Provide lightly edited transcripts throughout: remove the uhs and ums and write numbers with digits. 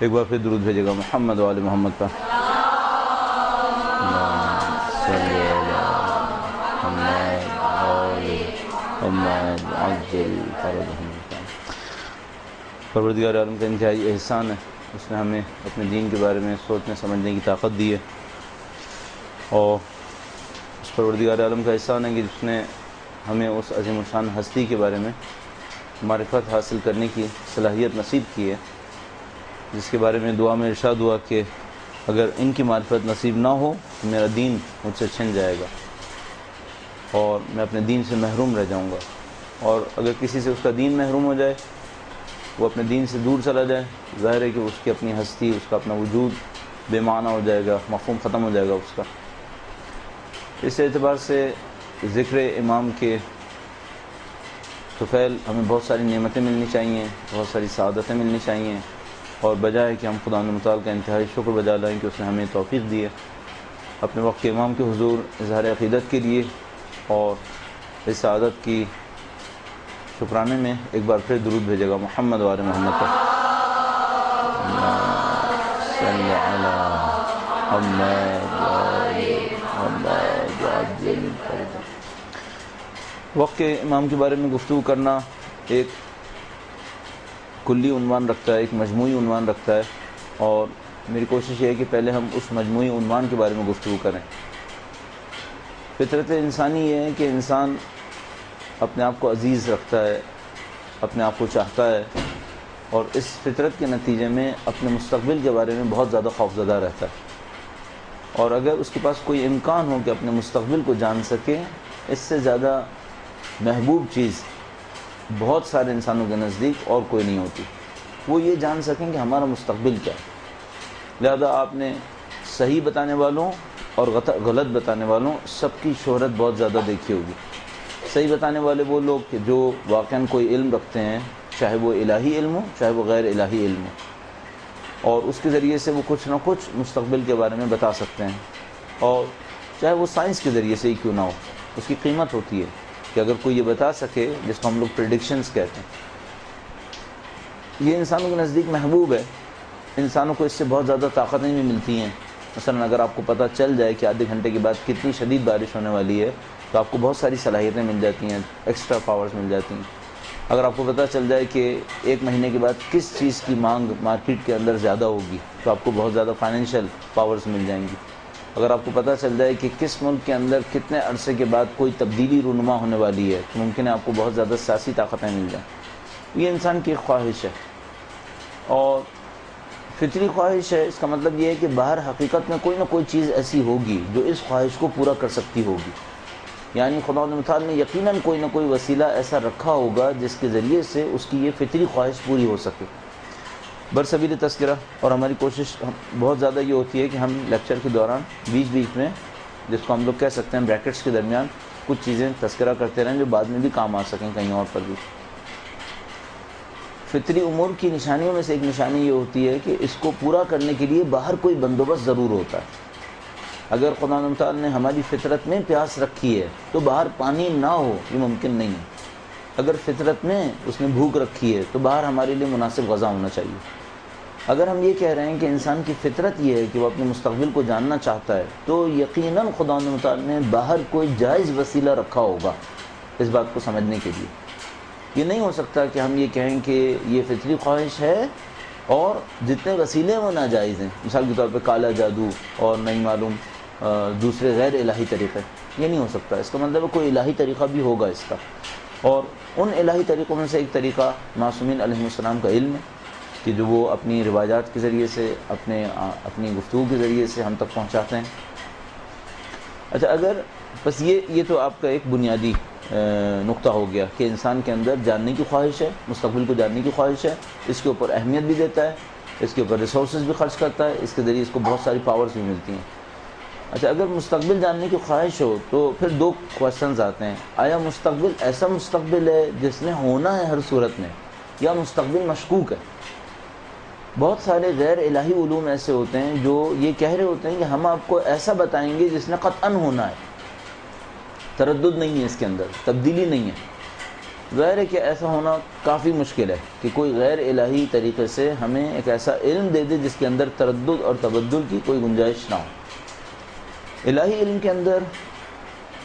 ایک بار پھر درود بھیجے گا محمد و آل محمد پر. پروردگار عالم کا انتہائی احسان ہے، اس نے ہمیں اپنے دین کے بارے میں سوچنے سمجھنے کی طاقت دی ہے، اور اس پروردگار عالم کا احسان ہے کہ جس نے ہمیں اس عظیم الشان ہستی کے بارے میں معرفت حاصل کرنے کی صلاحیت نصیب کی ہے، جس کے بارے میں دعا میں ارشاد ہوا کہ اگر ان کی معرفت نصیب نہ ہو تو میرا دین مجھ سے چھن جائے گا اور میں اپنے دین سے محروم رہ جاؤں گا. اور اگر کسی سے اس کا دین محروم ہو جائے، وہ اپنے دین سے دور چلا جائے، ظاہر ہے کہ اس کی اپنی ہستی، اس کا اپنا وجود بے معنی ہو جائے گا، مفہوم ختم ہو جائے گا اس کا. اس اعتبار سے ذکر امام کے طفیل ہمیں بہت ساری نعمتیں ملنی چاہیے، بہت ساری سعادتیں ملنی چاہیے، اور بجائے کہ ہم خداوند متعال کا انتہائی شکر بجا لائیں کہ اس نے ہمیں توفیق دی ہے، اپنے وقت کے امام کے حضور اظہار عقیدت کے لیے اور اس سعادت کی شکرانے میں ایک بار پھر درود بھیجے گا محمد و آل محمد پر. وقت کے امام کے بارے میں گفتگو کرنا ایک کلی عنوان رکھتا ہے، ایک مجموعی عنوان رکھتا ہے، اور میری کوشش یہ ہے کہ پہلے ہم اس مجموعی عنوان کے بارے میں گفتگو کریں. فطرت انسانی یہ ہے کہ انسان اپنے آپ کو عزیز رکھتا ہے، اپنے آپ کو چاہتا ہے، اور اس فطرت کے نتیجے میں اپنے مستقبل کے بارے میں بہت زیادہ خوفزدہ رہتا ہے. اور اگر اس کے پاس کوئی امکان ہو کہ اپنے مستقبل کو جان سکے، اس سے زیادہ محبوب چیز بہت سارے انسانوں کے نزدیک اور کوئی نہیں ہوتی. وہ یہ جان سکیں کہ ہمارا مستقبل کیا ہے. لہذا آپ نے صحیح بتانے والوں اور غلط بتانے والوں سب کی شہرت بہت زیادہ دیکھی ہوگی. صحیح بتانے والے وہ لوگ کہ جو واقعاً کوئی علم رکھتے ہیں، چاہے وہ الہی علم ہو چاہے وہ غیر الہی علم ہو، اور اس کے ذریعے سے وہ کچھ نہ کچھ مستقبل کے بارے میں بتا سکتے ہیں، اور چاہے وہ سائنس کے ذریعے سے ہی کیوں نہ ہو. اس کی قیمت ہوتی ہے کہ اگر کوئی یہ بتا سکے، جس کو ہم لوگ پریڈکشنز کہتے ہیں. یہ انسانوں کے نزدیک محبوب ہے. انسانوں کو اس سے بہت زیادہ طاقتیں بھی ملتی ہیں. مثلا اگر آپ کو پتہ چل جائے کہ آدھے گھنٹے کے بعد کتنی شدید بارش ہونے والی ہے، تو آپ کو بہت ساری صلاحیتیں مل جاتی ہیں، ایکسٹرا پاورز مل جاتی ہیں. اگر آپ کو پتہ چل جائے کہ ایک مہینے کے بعد کس چیز کی مانگ مارکیٹ کے اندر زیادہ ہوگی، تو آپ کو بہت زیادہ فائنینشیل پاورز مل جائیں گی. اگر آپ کو پتہ چل جائے کہ کس ملک کے اندر کتنے عرصے کے بعد کوئی تبدیلی رونما ہونے والی ہے، تو ممکن ہے آپ کو بہت زیادہ سیاسی طاقتیں مل جائیں. یہ انسان کی ایک خواہش ہے، اور فطری خواہش ہے. اس کا مطلب یہ ہے کہ باہر حقیقت میں کوئی نہ کوئی چیز ایسی ہوگی جو اس خواہش کو پورا کر سکتی ہوگی. یعنی خداوند متعال نے یقیناً کوئی نہ کوئی وسیلہ ایسا رکھا ہوگا جس کے ذریعے سے اس کی یہ فطری خواہش پوری ہو سکے. برسبیل تذکرہ، اور ہماری کوشش بہت زیادہ یہ ہوتی ہے کہ ہم لیکچر کے دوران بیچ بیچ میں، جس کو ہم لوگ کہہ سکتے ہیں بریکٹس کے درمیان، کچھ چیزیں تذکرہ کرتے رہیں جو بعد میں بھی کام آ سکیں کہیں اور پر بھی. فطری امور کی نشانیوں میں سے ایک نشانی یہ ہوتی ہے کہ اس کو پورا کرنے کے لیے باہر کوئی بندوبست ضرور ہوتا ہے. اگر خداوند تعالیٰ نے ہماری فطرت میں پیاس رکھی ہے تو باہر پانی نہ ہو، یہ ممکن نہیں ہے. اگر فطرت میں اس نے بھوک رکھی ہے تو باہر ہمارے لیے مناسب غذا ہونا چاہیے. اگر ہم یہ کہہ رہے ہیں کہ انسان کی فطرت یہ ہے کہ وہ اپنے مستقبل کو جاننا چاہتا ہے، تو یقیناً خداوند تعالیٰ نے باہر کوئی جائز وسیلہ رکھا ہوگا اس بات کو سمجھنے کے لیے. یہ نہیں ہو سکتا کہ ہم یہ کہیں کہ یہ فطری خواہش ہے اور جتنے وسیلے وہ ناجائز ہیں. مثال کے طور پہ کالا جادو اور نہیں معلوم دوسرے غیر الہی طریقے، یہ نہیں ہو سکتا. اس کا مطلب ہے کوئی الہی طریقہ بھی ہوگا اس کا. اور ان الہی طریقوں میں سے ایک طریقہ معصومین علیہ السلام کا علم ہے کہ جو وہ اپنی روایات کے ذریعے سے، اپنی گفتگو کے ذریعے سے ہم تک پہنچاتے ہیں. اچھا، اگر بس یہ تو آپ کا ایک بنیادی نقطہ ہو گیا کہ انسان کے اندر جاننے کی خواہش ہے، مستقبل کو جاننے کی خواہش ہے، اس کے اوپر اہمیت بھی دیتا ہے، اس کے اوپر ریسورسز بھی خرچ کرتا ہے، اس کے ذریعے اس کو بہت ساری پاورز بھی ملتی ہیں. اچھا، اگر مستقبل جاننے کی خواہش ہو تو پھر دو کوشچنز آتے ہیں. آیا مستقبل ایسا مستقبل ہے جس نے ہونا ہے ہر صورت میں، یا مستقبل مشکوک ہے؟ بہت سارے غیر الہی علوم ایسے ہوتے ہیں جو یہ کہہ رہے ہوتے ہیں کہ ہم آپ کو ایسا بتائیں گے جس نے قطعاً ہونا ہے، تردد نہیں ہے اس کے اندر، تبدیلی نہیں ہے. ظاہر ہے کہ ایسا ہونا کافی مشکل ہے کہ کوئی غیر الہی طریقے سے ہمیں ایک ایسا علم دے دے جس کے اندر تردد اور تبدل کی کوئی گنجائش نہ ہو۔ الہی علم کے اندر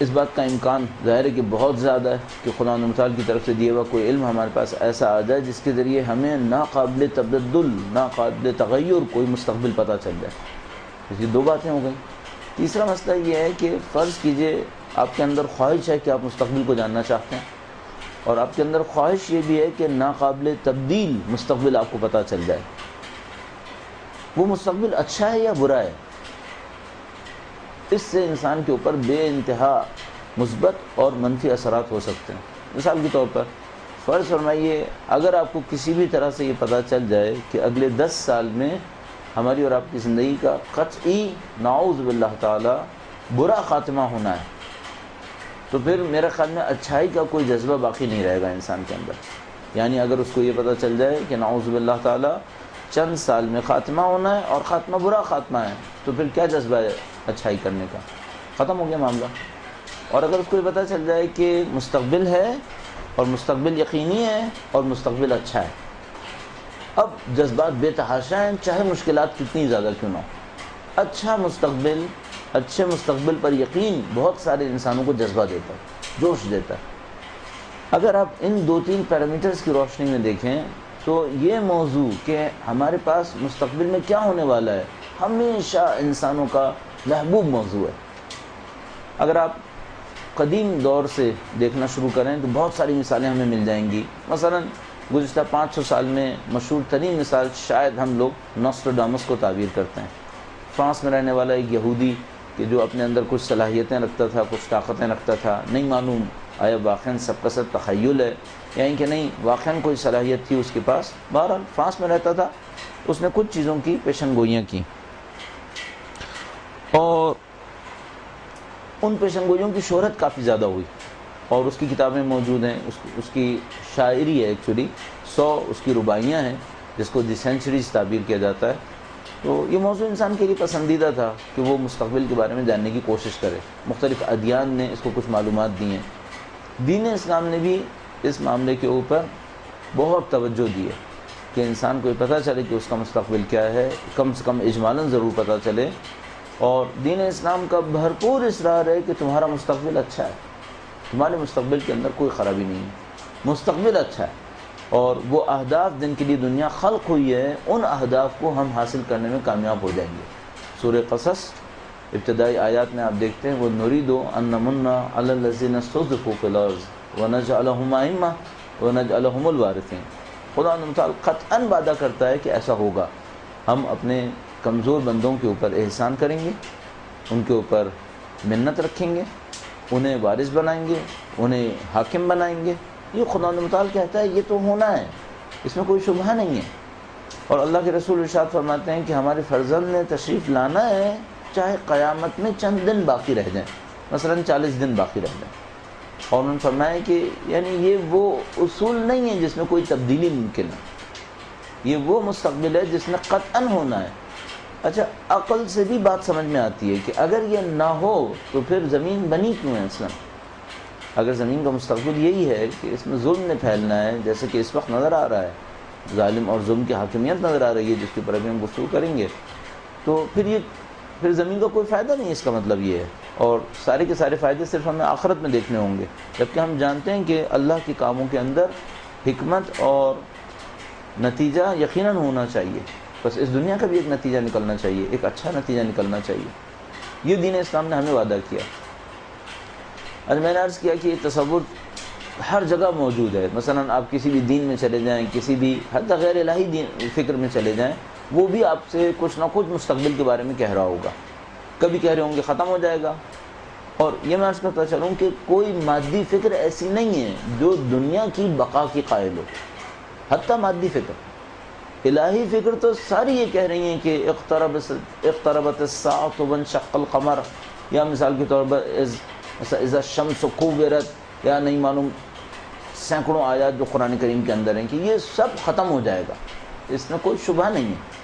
اس بات کا امکان ظاہر ہے کہ بہت زیادہ ہے کہ خدا متعال کی طرف سے دیا ہوا کوئی علم ہمارے پاس ایسا آ جائے جس کے ذریعے ہمیں ناقابل تبدل، ناقابل تغیر کوئی مستقبل پتہ چل جائے۔ اس کی دو باتیں ہو گئیں۔ تیسرا مسئلہ یہ ہے کہ فرض کیجئے آپ کے اندر خواہش ہے کہ آپ مستقبل کو جاننا چاہتے ہیں، اور آپ کے اندر خواہش یہ بھی ہے کہ ناقابل تبدیل مستقبل آپ کو پتہ چل جائے۔ وہ مستقبل اچھا ہے یا برا ہے؟ اس سے انسان کے اوپر بے انتہا مثبت اور منفی اثرات ہو سکتے ہیں۔ مثال کے طور پر فرض فرمائیے اگر آپ کو کسی بھی طرح سے یہ پتہ چل جائے کہ اگلے 10 سال میں ہماری اور آپ کی زندگی کا قطعی نعوذ باللہ تعالی برا خاتمہ ہونا ہے، تو پھر میرے خیال میں اچھائی کا کوئی جذبہ باقی نہیں رہے گا انسان کے اندر۔ یعنی اگر اس کو یہ پتہ چل جائے کہ نعوذ باللہ تعالی چند سال میں خاتمہ ہونا ہے اور خاتمہ برا خاتمہ ہے، تو پھر کیا جذبہ ہے اچھائی کرنے کا؟ ختم ہو گیا معاملہ۔ اور اگر اس کو یہ پتہ چل جائے کہ مستقبل ہے اور مستقبل یقینی ہے اور مستقبل اچھا ہے، اب جذبات بے تحاشا ہیں، چاہے مشکلات کتنی زیادہ کیوں نہ ہو۔ اچھا مستقبل، اچھے مستقبل پر یقین بہت سارے انسانوں کو جذبہ دیتا ہے، جوش دیتا ہے۔ اگر آپ ان 2-3 پیرامیٹرز کی روشنی میں دیکھیں تو یہ موضوع کہ ہمارے پاس مستقبل میں کیا ہونے والا ہے ہمیشہ انسانوں کا محبوب موضوع ہے۔ اگر آپ قدیم دور سے دیکھنا شروع کریں تو بہت ساری مثالیں ہمیں مل جائیں گی۔ مثلا گزشتہ 500 سال میں مشہور ترین مثال شاید ہم لوگ نوسٹراڈامس کو تعبیر کرتے ہیں۔ فرانس میں رہنے والا ایک یہودی کہ جو اپنے اندر کچھ صلاحیتیں رکھتا تھا، کچھ طاقتیں رکھتا تھا، نہیں معلوم آیا واقعاً سب کا سب تخیل ہے یعنی کہ نہیں واقعاً کوئی صلاحیت تھی اس کے پاس۔ بہرحال فرانس میں رہتا تھا، اس نے کچھ چیزوں کی پیشن گوئیاں کی، اور ان پیشن گوئیوں کی شہرت کافی زیادہ ہوئی، اور اس کی کتابیں موجود ہیں، اس کی شاعری ہے، ایکچولی 100 اس کی رباعیاں ہیں جس کو دی سینچریز تعبیر کیا جاتا ہے۔ تو یہ موضوع انسان کے لیے پسندیدہ تھا کہ وہ مستقبل کے بارے میں جاننے کی کوشش کرے۔ مختلف ادیان نے اس کو کچھ معلومات دی ہیں، دین اسلام نے بھی اس معاملے کے اوپر بہت توجہ دی ہے کہ انسان کو یہ پتہ چلے کہ اس کا مستقبل کیا ہے، کم سے کم اجمالاً ضرور پتہ چلے۔ اور دین اسلام کا بھرپور اصرار ہے کہ تمہارا مستقبل اچھا ہے، تمہارے مستقبل کے اندر کوئی خرابی نہیں ہے، مستقبل اچھا ہے، اور وہ اہداف جن کے لیے دنیا خلق ہوئی ہے ان اہداف کو ہم حاصل کرنے میں کامیاب ہو جائیں گے۔ سورہ قصص ابتدائی آیات میں آپ دیکھتے ہیں وَنُرِيدُ أَن نَّمُنَّ عَلَى الَّذِينَ اسْتُضْعِفُوا فِي الْأَرْضِ وَنَجْعَلَهُمْ أَئِمَّةً وَنَجْعَلَهُمُ الْوَارِثِينَ۔ خدا تعالیٰ قطعاً وعدہ کرتا ہے کہ ایسا ہوگا، ہم اپنے کمزور بندوں کے اوپر احسان کریں گے، ان کے اوپر منت رکھیں گے، انہیں وارث بنائیں گے، انہیں حاکم بنائیں گے۔ یہ خدا تعالیٰ کہتا ہے یہ تو ہونا ہے، اس میں کوئی شبہ نہیں ہے۔ اور اللہ کے رسول ارشاد فرماتے ہیں کہ ہمارے فرزند نے تشریف لانا ہے چاہے قیامت میں چند دن باقی رہ جائیں، مثلا 40 دن باقی رہ جائیں۔ اور انہوں نے فرمایا کہ یعنی یہ وہ اصول نہیں ہے جس میں کوئی تبدیلی ممکن ہے، یہ وہ مستقبل ہے جس میں قطعاً ہونا ہے۔ اچھا، عقل سے بھی بات سمجھ میں آتی ہے کہ اگر یہ نہ ہو تو پھر زمین بنی کیوں ہے اصلاً؟ اگر زمین کا مستقبل یہی ہے کہ اس میں ظلم نے پھیلنا ہے، جیسے کہ اس وقت نظر آ رہا ہے، ظالم اور ظلم کی حاکمیت نظر آ رہی ہے جس کے اوپر ابھی ہم گفتگو کریں گے، تو پھر زمین کا کوئی فائدہ نہیں، اس کا مطلب یہ ہے۔ اور سارے کے سارے فائدے صرف ہمیں آخرت میں دیکھنے ہوں گے، جبکہ ہم جانتے ہیں کہ اللہ کے کاموں کے اندر حکمت اور نتیجہ یقیناً ہونا چاہیے، بس اس دنیا کا بھی ایک نتیجہ نکلنا چاہیے، ایک اچھا نتیجہ نکلنا چاہیے۔ یہ دین اسلام نے ہمیں وعدہ کیا۔ آج میں نے عرض کیا کہ یہ تصور ہر جگہ موجود ہے۔ مثلا آپ کسی بھی دین میں چلے جائیں، کسی بھی حتی غیر الہی دین فکر میں چلے جائیں، وہ بھی آپ سے کچھ نہ کچھ مستقبل کے بارے میں کہہ رہا ہوگا۔ کبھی کہہ رہے ہوں گے ختم ہو جائے گا، اور یہ میں عرض کرتا چلوں کہ کوئی مادی فکر ایسی نہیں ہے جو دنیا کی بقا کی قائل ہو، حتی مادی فکر۔ الہی فکر تو ساری یہ کہہ رہی ہیں کہ اقتربت الساعۃ وانشق القمر، یا مثال کے طور پر اذا الشمس كورت، یا نہیں معلوم سینکڑوں آیات جو قرآن کریم کے اندر ہیں کہ یہ سب ختم ہو جائے گا، اس میں کوئی شبہ نہیں ہے۔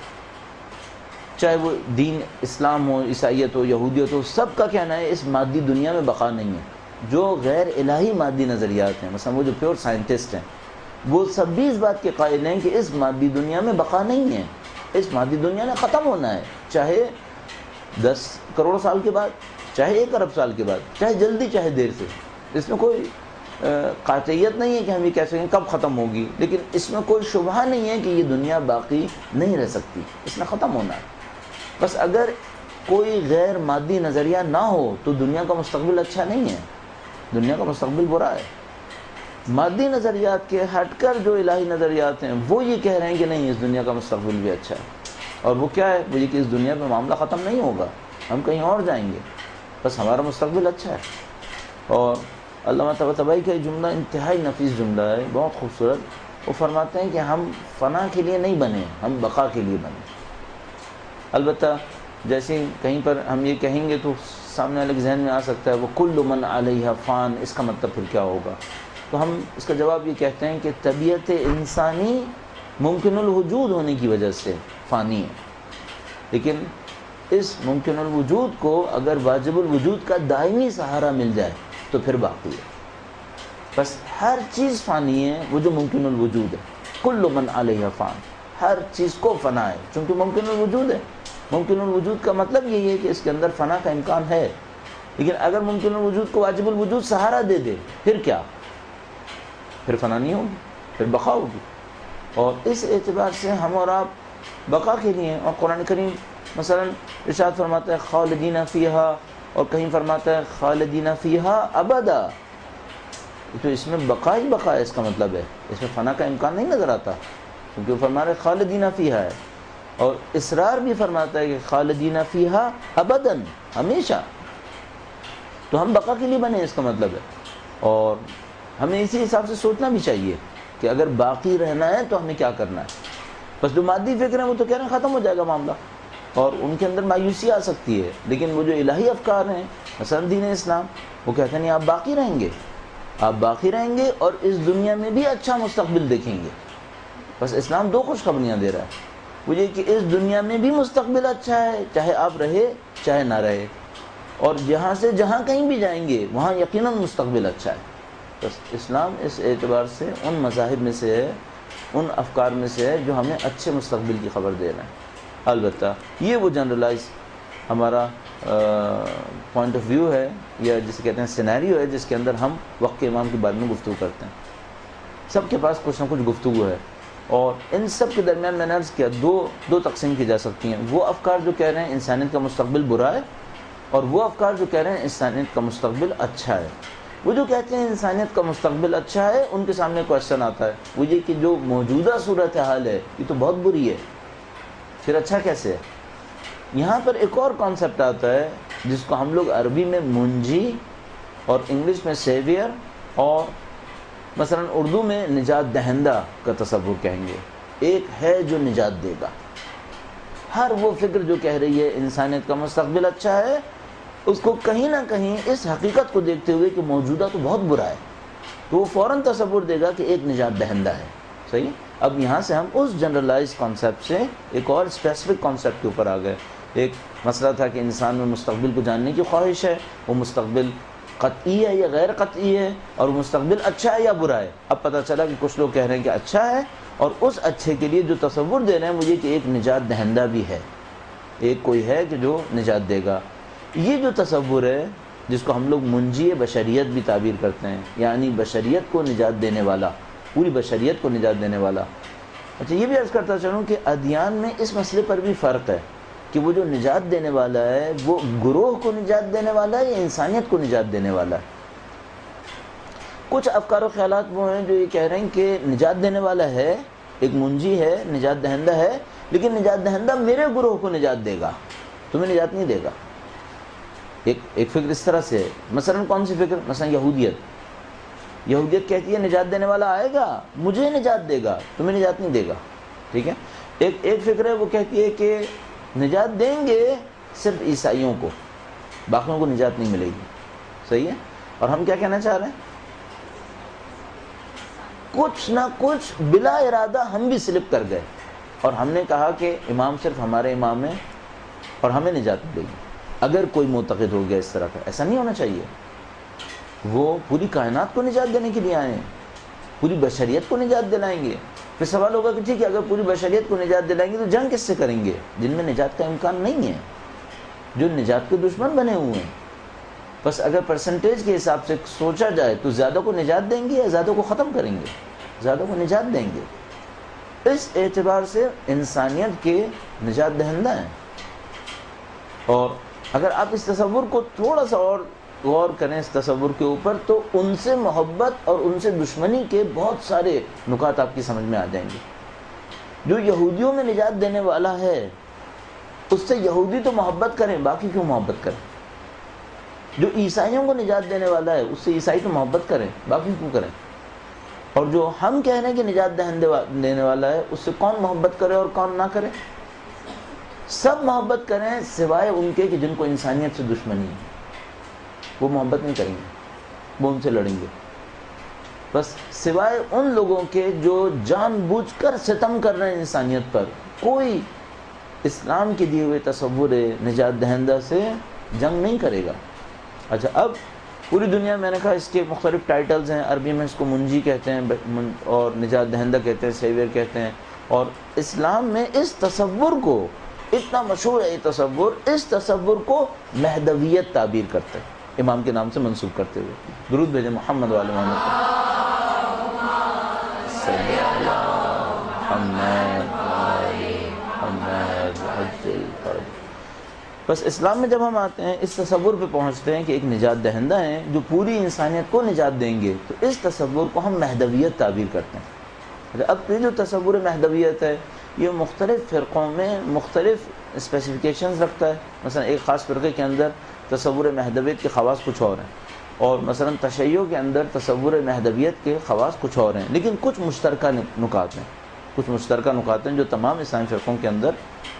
چاہے وہ دین اسلام ہو، عیسائیت ہو، یہودیت ہو، سب کا کہنا ہے اس مادی دنیا میں بقا نہیں ہے، جو غیر الہی مادی نظریات ہیں، مثلا وہ جو پیور سائنٹسٹ ہیں، وہ سب بھی اس بات کے قائل ہیں کہ اس مادی دنیا میں بقا نہیں ہے، اس مادی دنیا نے ختم ہونا ہے، چاہے 10 کروڑ سال کے بعد، چاہے 1 ارب سال کے بعد، چاہے جلدی چاہے دیر سے۔ اس میں کوئی قاطعیت نہیں ہے کہ ہم یہ کہہ سکیں کب ختم ہوگی، لیکن اس میں کوئی شبہ نہیں ہے کہ یہ دنیا باقی نہیں رہ سکتی، اس نے ختم ہونا ہے۔ بس اگر کوئی غیر مادی نظریہ نہ ہو تو دنیا کا مستقبل اچھا نہیں ہے، دنیا کا مستقبل برا ہے۔ مادی نظریات کے ہٹ کر جو الہی نظریات ہیں وہ یہ کہہ رہے ہیں کہ نہیں، اس دنیا کا مستقبل بھی اچھا ہے۔ اور وہ کیا ہے؟ وہ یہ کہ اس دنیا پہ معاملہ ختم نہیں ہوگا، ہم کہیں اور جائیں گے، بس ہمارا مستقبل اچھا ہے۔ اور علامہ طباطبائی کا یہ جملہ انتہائی نفیس جملہ ہے، بہت خوبصورت۔ وہ فرماتے ہیں کہ ہم فنا کے لیے نہیں بنے، ہم بقا کے لیے بنے۔ البتہ جیسے کہیں پر ہم یہ کہیں گے تو سامنے والے کے ذہن میں آ سکتا ہے وہ کل من علیہ فان، اس کا مطلب پھر کیا ہوگا؟ تو ہم اس کا جواب یہ کہتے ہیں کہ طبیعت انسانی ممکن الوجود ہونے کی وجہ سے فانی ہے، لیکن اس ممکن الوجود کو اگر واجب الوجود کا دائمی سہارا مل جائے تو پھر باقی ہے۔ بس ہر چیز فانی ہے، وہ جو ممکن الوجود ہے، کل من علیہ فان، ہر چیز کو فنا ہے چونکہ ممکن الوجود ہے۔ ممکن الوجود کا مطلب یہی ہے کہ اس کے اندر فنا کا امکان ہے، لیکن اگر ممکن الوجود کو واجب الوجود سہارا دے دے پھر کیا؟ پھر فنا نہیں ہوگی، پھر بقا ہوگی۔ اور اس اعتبار سے ہم اور آپ بقا کے لیے ہیں۔ اور قرآن کریم مثلا ارشاد فرماتا ہے خالدین فیہا، اور کہیں فرماتا ہے خالدین فیہا ابدا، تو اس میں بقا ہی بقا ہے، اس کا مطلب ہے اس میں فنا کا امکان نہیں نظر آتا، کیونکہ وہ فرما رہے خالدین فیہا ہے۔ اور اسرار بھی فرماتا ہے کہ خالدین فیہا ابداً، ہمیشہ، تو ہم بقا کے لیے بنے، اس کا مطلب ہے۔ اور ہمیں اسی حساب سے سوچنا بھی چاہیے کہ اگر باقی رہنا ہے تو ہمیں کیا کرنا ہے۔ بس جو مادی فکر ہیں وہ تو کہہ رہے ہیں ختم ہو جائے گا معاملہ، اور ان کے اندر مایوسی آ سکتی ہے، لیکن وہ جو الہی افکار ہیں مثلا دین اسلام، وہ کہتے ہیں نہیں، آپ باقی رہیں گے، آپ باقی رہیں گے اور اس دنیا میں بھی اچھا مستقبل دیکھیں گے۔ بس اسلام 2 خوشخبریاں دے رہا ہے، وہ یہ کہ اس دنیا میں بھی مستقبل اچھا ہے، چاہے آپ رہے چاہے نہ رہے، اور جہاں سے جہاں کہیں بھی جائیں گے وہاں یقیناً مستقبل اچھا ہے۔ بس اسلام اس اعتبار سے ان مذاہب میں سے ہے، ان افکار میں سے ہے جو ہمیں اچھے مستقبل کی خبر دے رہے ہیں۔ البتہ یہ وہ جنرلائز ہمارا پوائنٹ آف ویو ہے، یا جسے کہتے ہیں سینیریو ہے، جس کے اندر ہم وقت کے امام کے بارے میں گفتگو کرتے ہیں۔ سب کے پاس کچھ نہ کچھ گفتگو ہے، اور ان سب کے درمیان میں نے عرض کیا دو تقسیم کی جا سکتی ہیں۔ وہ افکار جو کہہ رہے ہیں انسانیت کا مستقبل برا ہے، اور وہ افکار جو کہہ رہے ہیں انسانیت کا مستقبل اچھا ہے۔ وہ جو کہتے ہیں انسانیت کا مستقبل اچھا ہے، ان کے سامنے کوشچن آتا ہے، وہ یہ کہ جو موجودہ صورتحال ہے یہ تو بہت بری ہے، پھر اچھا کیسے ہے؟ یہاں پر ایک اور کانسیپٹ آتا ہے جس کو ہم لوگ عربی میں منجی اور انگلش میں سیویئر اور مثلا اردو میں نجات دہندہ کا تصور کہیں گے۔ ایک ہے جو نجات دے گا۔ ہر وہ فکر جو کہہ رہی ہے انسانیت کا مستقبل اچھا ہے، اس کو کہیں نہ کہیں اس حقیقت کو دیکھتے ہوئے کہ موجودہ تو بہت برا ہے، تو وہ فوراً تصور دے گا کہ ایک نجات دہندہ ہے۔ صحیح؟ اب یہاں سے ہم اس جنرلائز کانسیپٹ سے ایک اور اسپیسیفک کانسیپٹ کے اوپر آ گئے۔ ایک مسئلہ تھا کہ انسان میں مستقبل کو جاننے کی خواہش ہے، وہ مستقبل قطعی ہے یا غیر قطعی ہے، اور وہ مستقبل اچھا ہے یا برا ہے۔ اب پتہ چلا کہ کچھ لوگ کہہ رہے ہیں کہ اچھا ہے، اور اس اچھے کے لیے جو تصور دے رہے ہیں وہ یہ کہ ایک نجات دہندہ بھی ہے، ایک کوئی ہے کہ جو نجات دے گا۔ یہ جو تصور ہے جس کو ہم لوگ منجی بشریت بھی تعبیر کرتے ہیں، یعنی بشریت کو نجات دینے والا، پوری بشریت کو نجات دینے والا۔ اچھا، یہ بھی عرض کرتا چلوں کہ ادیان میں اس مسئلے پر بھی فرق ہے کہ وہ جو نجات دینے والا ہے وہ گروہ کو نجات دینے والا ہے یا انسانیت کو نجات دینے والا ہے۔ کچھ افکار و خیالات وہ ہیں جو یہ کہہ رہے ہیں کہ نجات دینے والا ہے، ایک منجی ہے، نجات دہندہ ہے، لیکن نجات دہندہ میرے گروہ کو نجات دے گا، تمہیں نجات نہیں دے گا۔ ایک فکر اس طرح سے ہے۔ مثلا کون سی فکر؟ مثلا یہودیت کہتی ہے نجات دینے والا آئے گا، مجھے نجات دے گا، تمہیں نجات نہیں دے گا، ٹھیک ہے۔ ایک فکر ہے وہ کہتی ہے کہ نجات دیں گے صرف عیسائیوں کو، باقیوں کو نجات نہیں ملے گی، صحیح ہے۔ اور ہم کیا کہنا چاہ رہے ہیں؟ کچھ نہ کچھ بلا ارادہ ہم بھی سلپ کر گئے، اور ہم نے کہا کہ امام صرف ہمارے امام ہیں اور ہمیں نجات ملے گی۔ اگر کوئی معتقد ہو گیا اس طرح کا، ایسا نہیں ہونا چاہیے۔ وہ پوری کائنات کو نجات دینے کے لیے آئے ہیں، پوری بشریت کو نجات دلائیں گے۔ پھر سوال ہوگا کہ ٹھیک ہے، اگر پوری بشریت کو نجات دلائیں گے تو جنگ کس سے کریں گے جن میں نجات کا امکان نہیں ہے، جو نجات کے دشمن بنے ہوئے ہیں؟ بس اگر پرسنٹیج کے حساب سے سوچا جائے تو زیادہ کو نجات دیں گے یا زیادہ کو ختم کریں گے؟ زیادہ کو نجات دیں گے۔ اس اعتبار سے انسانیت کے نجات دہندہ ہیں۔ اور اگر آپ اس تصور کو تھوڑا سا اور غور کریں اس تصور کے اوپر، تو ان سے محبت اور ان سے دشمنی کے بہت سارے نکات آپ کی سمجھ میں آ جائیں گے۔ جو یہودیوں میں نجات دینے والا ہے اس سے یہودی تو محبت کریں، باقی کیوں محبت کریں؟ جو عیسائیوں کو نجات دینے والا ہے اس سے عیسائی تو محبت کریں، باقی کیوں کریں؟ اور جو ہم کہہ رہے ہیں کہ نجات دینے والا ہے اس سے کون محبت کرے اور کون نہ کرے؟ سب محبت کریں سوائے ان کے کہ جن کو انسانیت سے دشمنی ہے، وہ محبت نہیں کریں گے، وہ ان سے لڑیں گے۔ بس سوائے ان لوگوں کے جو جان بوجھ کر ستم کر رہے ہیں انسانیت پر، کوئی اسلام کے دیے ہوئے تصور نجات دہندہ سے جنگ نہیں کرے گا۔ اچھا، اب پوری دنیا میں نے کہا اس کے مختلف ٹائٹلز ہیں، عربی میں اس کو منجی کہتے ہیں اور نجات دہندہ کہتے ہیں، سیویئر کہتے ہیں، اور اسلام میں اس تصور کو اتنا مشہور ہے، یہ تصور کو مہدویت تعبیر کرتے ہیں، امام کے نام سے منسوب کرتے ہوئے۔ درود بھیجیں محمد والے محمد۔ بس اسلام میں جب ہم آتے ہیں اس تصور پہ پہنچتے ہیں کہ ایک نجات دہندہ ہیں جو پوری انسانیت کو نجات دیں گے، تو اس تصور کو ہم مہدویت تعبیر کرتے ہیں۔ اب یہ جو تصور مہدویت ہے یہ مختلف فرقوں میں مختلف اسپیسیفیکیشنز رکھتا ہے۔ مثلا ایک خاص فرقے کے اندر تصور مہدویت کے خواص کچھ اور ہیں، اور مثلا تشیع کے اندر تصور مہدویت کے خواص کچھ اور ہیں، لیکن کچھ مشترکہ نکات ہیں جو تمام اسلامی فرقوں کے اندر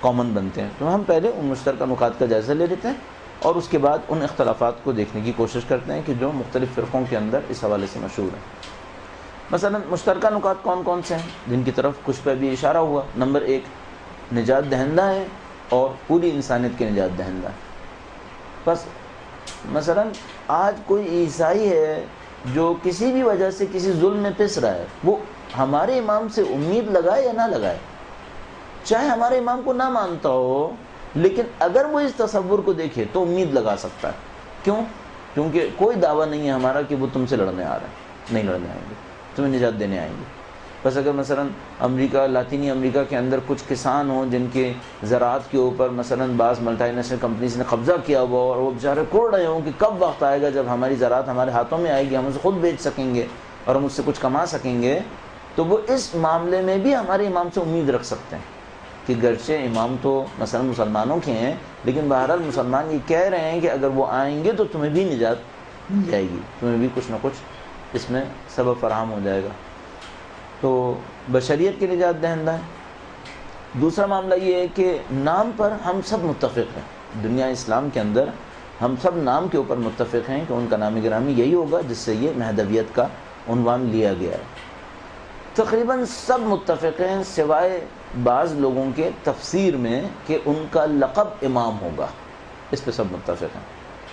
کامن بنتے ہیں۔ تو ہم پہلے ان مشترکہ نکات کا جائزہ لے لیتے ہیں اور اس کے بعد ان اختلافات کو دیکھنے کی کوشش کرتے ہیں کہ جو مختلف فرقوں کے اندر اس حوالے سے مشہور ہیں۔ مثلا مشترکہ نکات کون کون سے ہیں جن کی طرف کچھ پہ بھی اشارہ ہوا؟ نمبر 1، نجات دہندہ ہے اور پوری انسانیت کے نجات دہندہ ہے۔ بس مثلا آج کوئی عیسائی ہے جو کسی بھی وجہ سے کسی ظلم میں پس رہا ہے، وہ ہمارے امام سے امید لگائے یا نہ لگائے، چاہے ہمارے امام کو نہ مانتا ہو، لیکن اگر وہ اس تصور کو دیکھے تو امید لگا سکتا ہے۔ کیوں؟ کیونکہ کوئی دعویٰ نہیں ہے ہمارا کہ وہ تم سے لڑنے آ رہے ہیں، نہیں لڑنے آئیں گے، تمہیں نجات دینے آئیں گے۔ بس اگر مثلا امریکہ، لاطینی امریکہ کے اندر کچھ کسان ہوں جن کے زراعت کے اوپر مثلا بعض ملٹی نیشنل کمپنیز نے قبضہ کیا ہوا اور وہ بیچارے کوڑ رہے ہوں کہ کب وقت آئے گا جب ہماری زراعت ہمارے ہاتھوں میں آئے گی، ہم اسے خود بیچ سکیں گے اور ہم اس سے کچھ کما سکیں گے، تو وہ اس معاملے میں بھی ہمارے امام سے امید رکھ سکتے ہیں کہ گرچہ امام تو مثلا مسلمانوں کے ہیں، لیکن بہرحال مسلمان یہ کہہ رہے ہیں کہ اگر وہ آئیں گے تو تمہیں بھی نجات مل جائے گی، تمہیں بھی کچھ نہ کچھ اس میں سبب فراہم ہو جائے گا۔ تو بشریت کے نجات دہندہ ہے۔ دوسرا معاملہ یہ ہے کہ نام پر ہم سب متفق ہیں، دنیا اسلام کے اندر ہم سب نام کے اوپر متفق ہیں کہ ان کا نام گرامی یہی ہوگا جس سے یہ مہدویت کا عنوان لیا گیا ہے۔ تقریباً سب متفق ہیں سوائے بعض لوگوں کے تفسیر میں کہ ان کا لقب امام ہوگا، اس پہ سب متفق ہیں،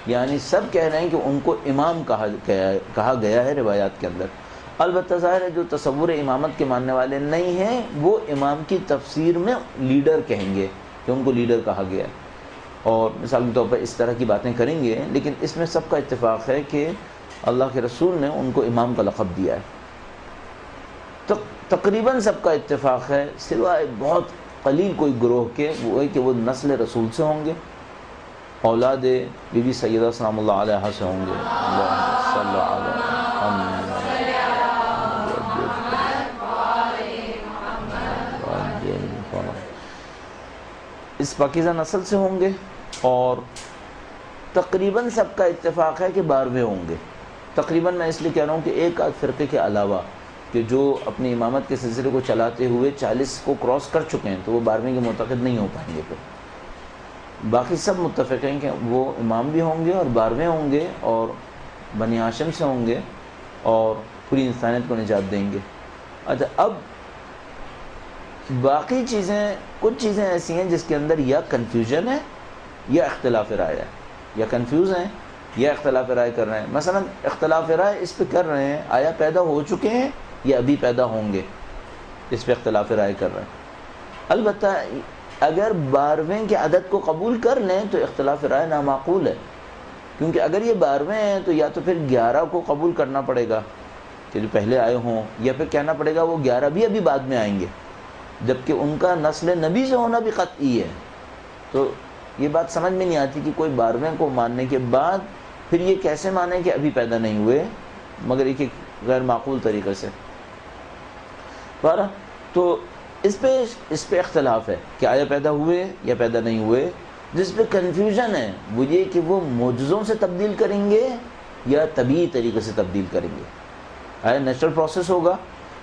یعنی سب کہہ رہے ہیں کہ ان کو امام کہا گیا ہے روایات کے اندر۔ البتہ ظاہر ہے جو تصور امامت کے ماننے والے نہیں ہیں وہ امام کی تفسیر میں لیڈر کہیں گے کہ ان کو لیڈر کہا گیا ہے، اور مثال کے طور پر اس طرح کی باتیں کریں گے، لیکن اس میں سب کا اتفاق ہے کہ اللہ کے رسول نے ان کو امام کا لقب دیا ہے۔ تو تقریباً سب کا اتفاق ہے سوائے بہت قلیل کوئی گروہ کے، وہ ہے کہ وہ نسل رسول سے ہوں گے، اولاد بی بی سیدہ سلام اللہ علیہ سے ہوں گے۔ اللہم صلی علی محمد۔ اس پاکیزہ نسل سے ہوں گے، اور تقریباً سب کا اتفاق ہے کہ 12ویں ہوں گے۔ تقریباً میں اس لیے کہہ رہا ہوں کہ ایک آدھ فرقے کے علاوہ کہ جو اپنی امامت کے سلسلے کو چلاتے ہوئے 40 کو کراس کر چکے ہیں تو وہ 12ویں کے معتقد نہیں ہو پائیں گے۔ پھر باقی سب متفق ہیں کہ وہ امام بھی ہوں گے اور 12ویں ہوں گے اور بنی ہاشم سے ہوں گے اور پوری انسانیت کو نجات دیں گے۔ اچھا، اب باقی چیزیں، کچھ چیزیں ایسی ہیں جس کے اندر یا کنفیوژن ہے یا اختلاف رائے ہے، یا کنفیوز ہیں یا اختلاف رائے کر رہے ہیں. مثلا اختلاف رائے اس پہ کر رہے ہیں آیا پیدا ہو چکے ہیں یا ابھی پیدا ہوں گے، اس پہ اختلاف رائے کر رہے ہیں. البتہ اگر 12ویں کے عدد کو قبول کر لیں تو اختلاف رائے نامعقول ہے، کیونکہ اگر یہ 12ویں ہیں تو یا تو پھر 11 کو قبول کرنا پڑے گا کہ جو پہلے آئے ہوں، یا پھر کہنا پڑے گا وہ 11 بھی ابھی بعد میں آئیں گے، جبکہ ان کا نسل نبی سے ہونا بھی قطعی ہے. تو یہ بات سمجھ میں نہیں آتی کہ کوئی 12ویں کو ماننے کے بعد پھر یہ کیسے مانے کہ ابھی پیدا نہیں ہوئے، مگر ایک غیر معقول طریقے سے. تو اس پہ اختلاف ہے کہ آیا پیدا ہوئے یا پیدا نہیں ہوئے. جس پہ کنفیوژن ہے وہ یہ کہ وہ معجزوں سے تبدیل کریں گے یا طبیعی طریقے سے تبدیل کریں گے. آیا نیچرل پروسیس ہوگا،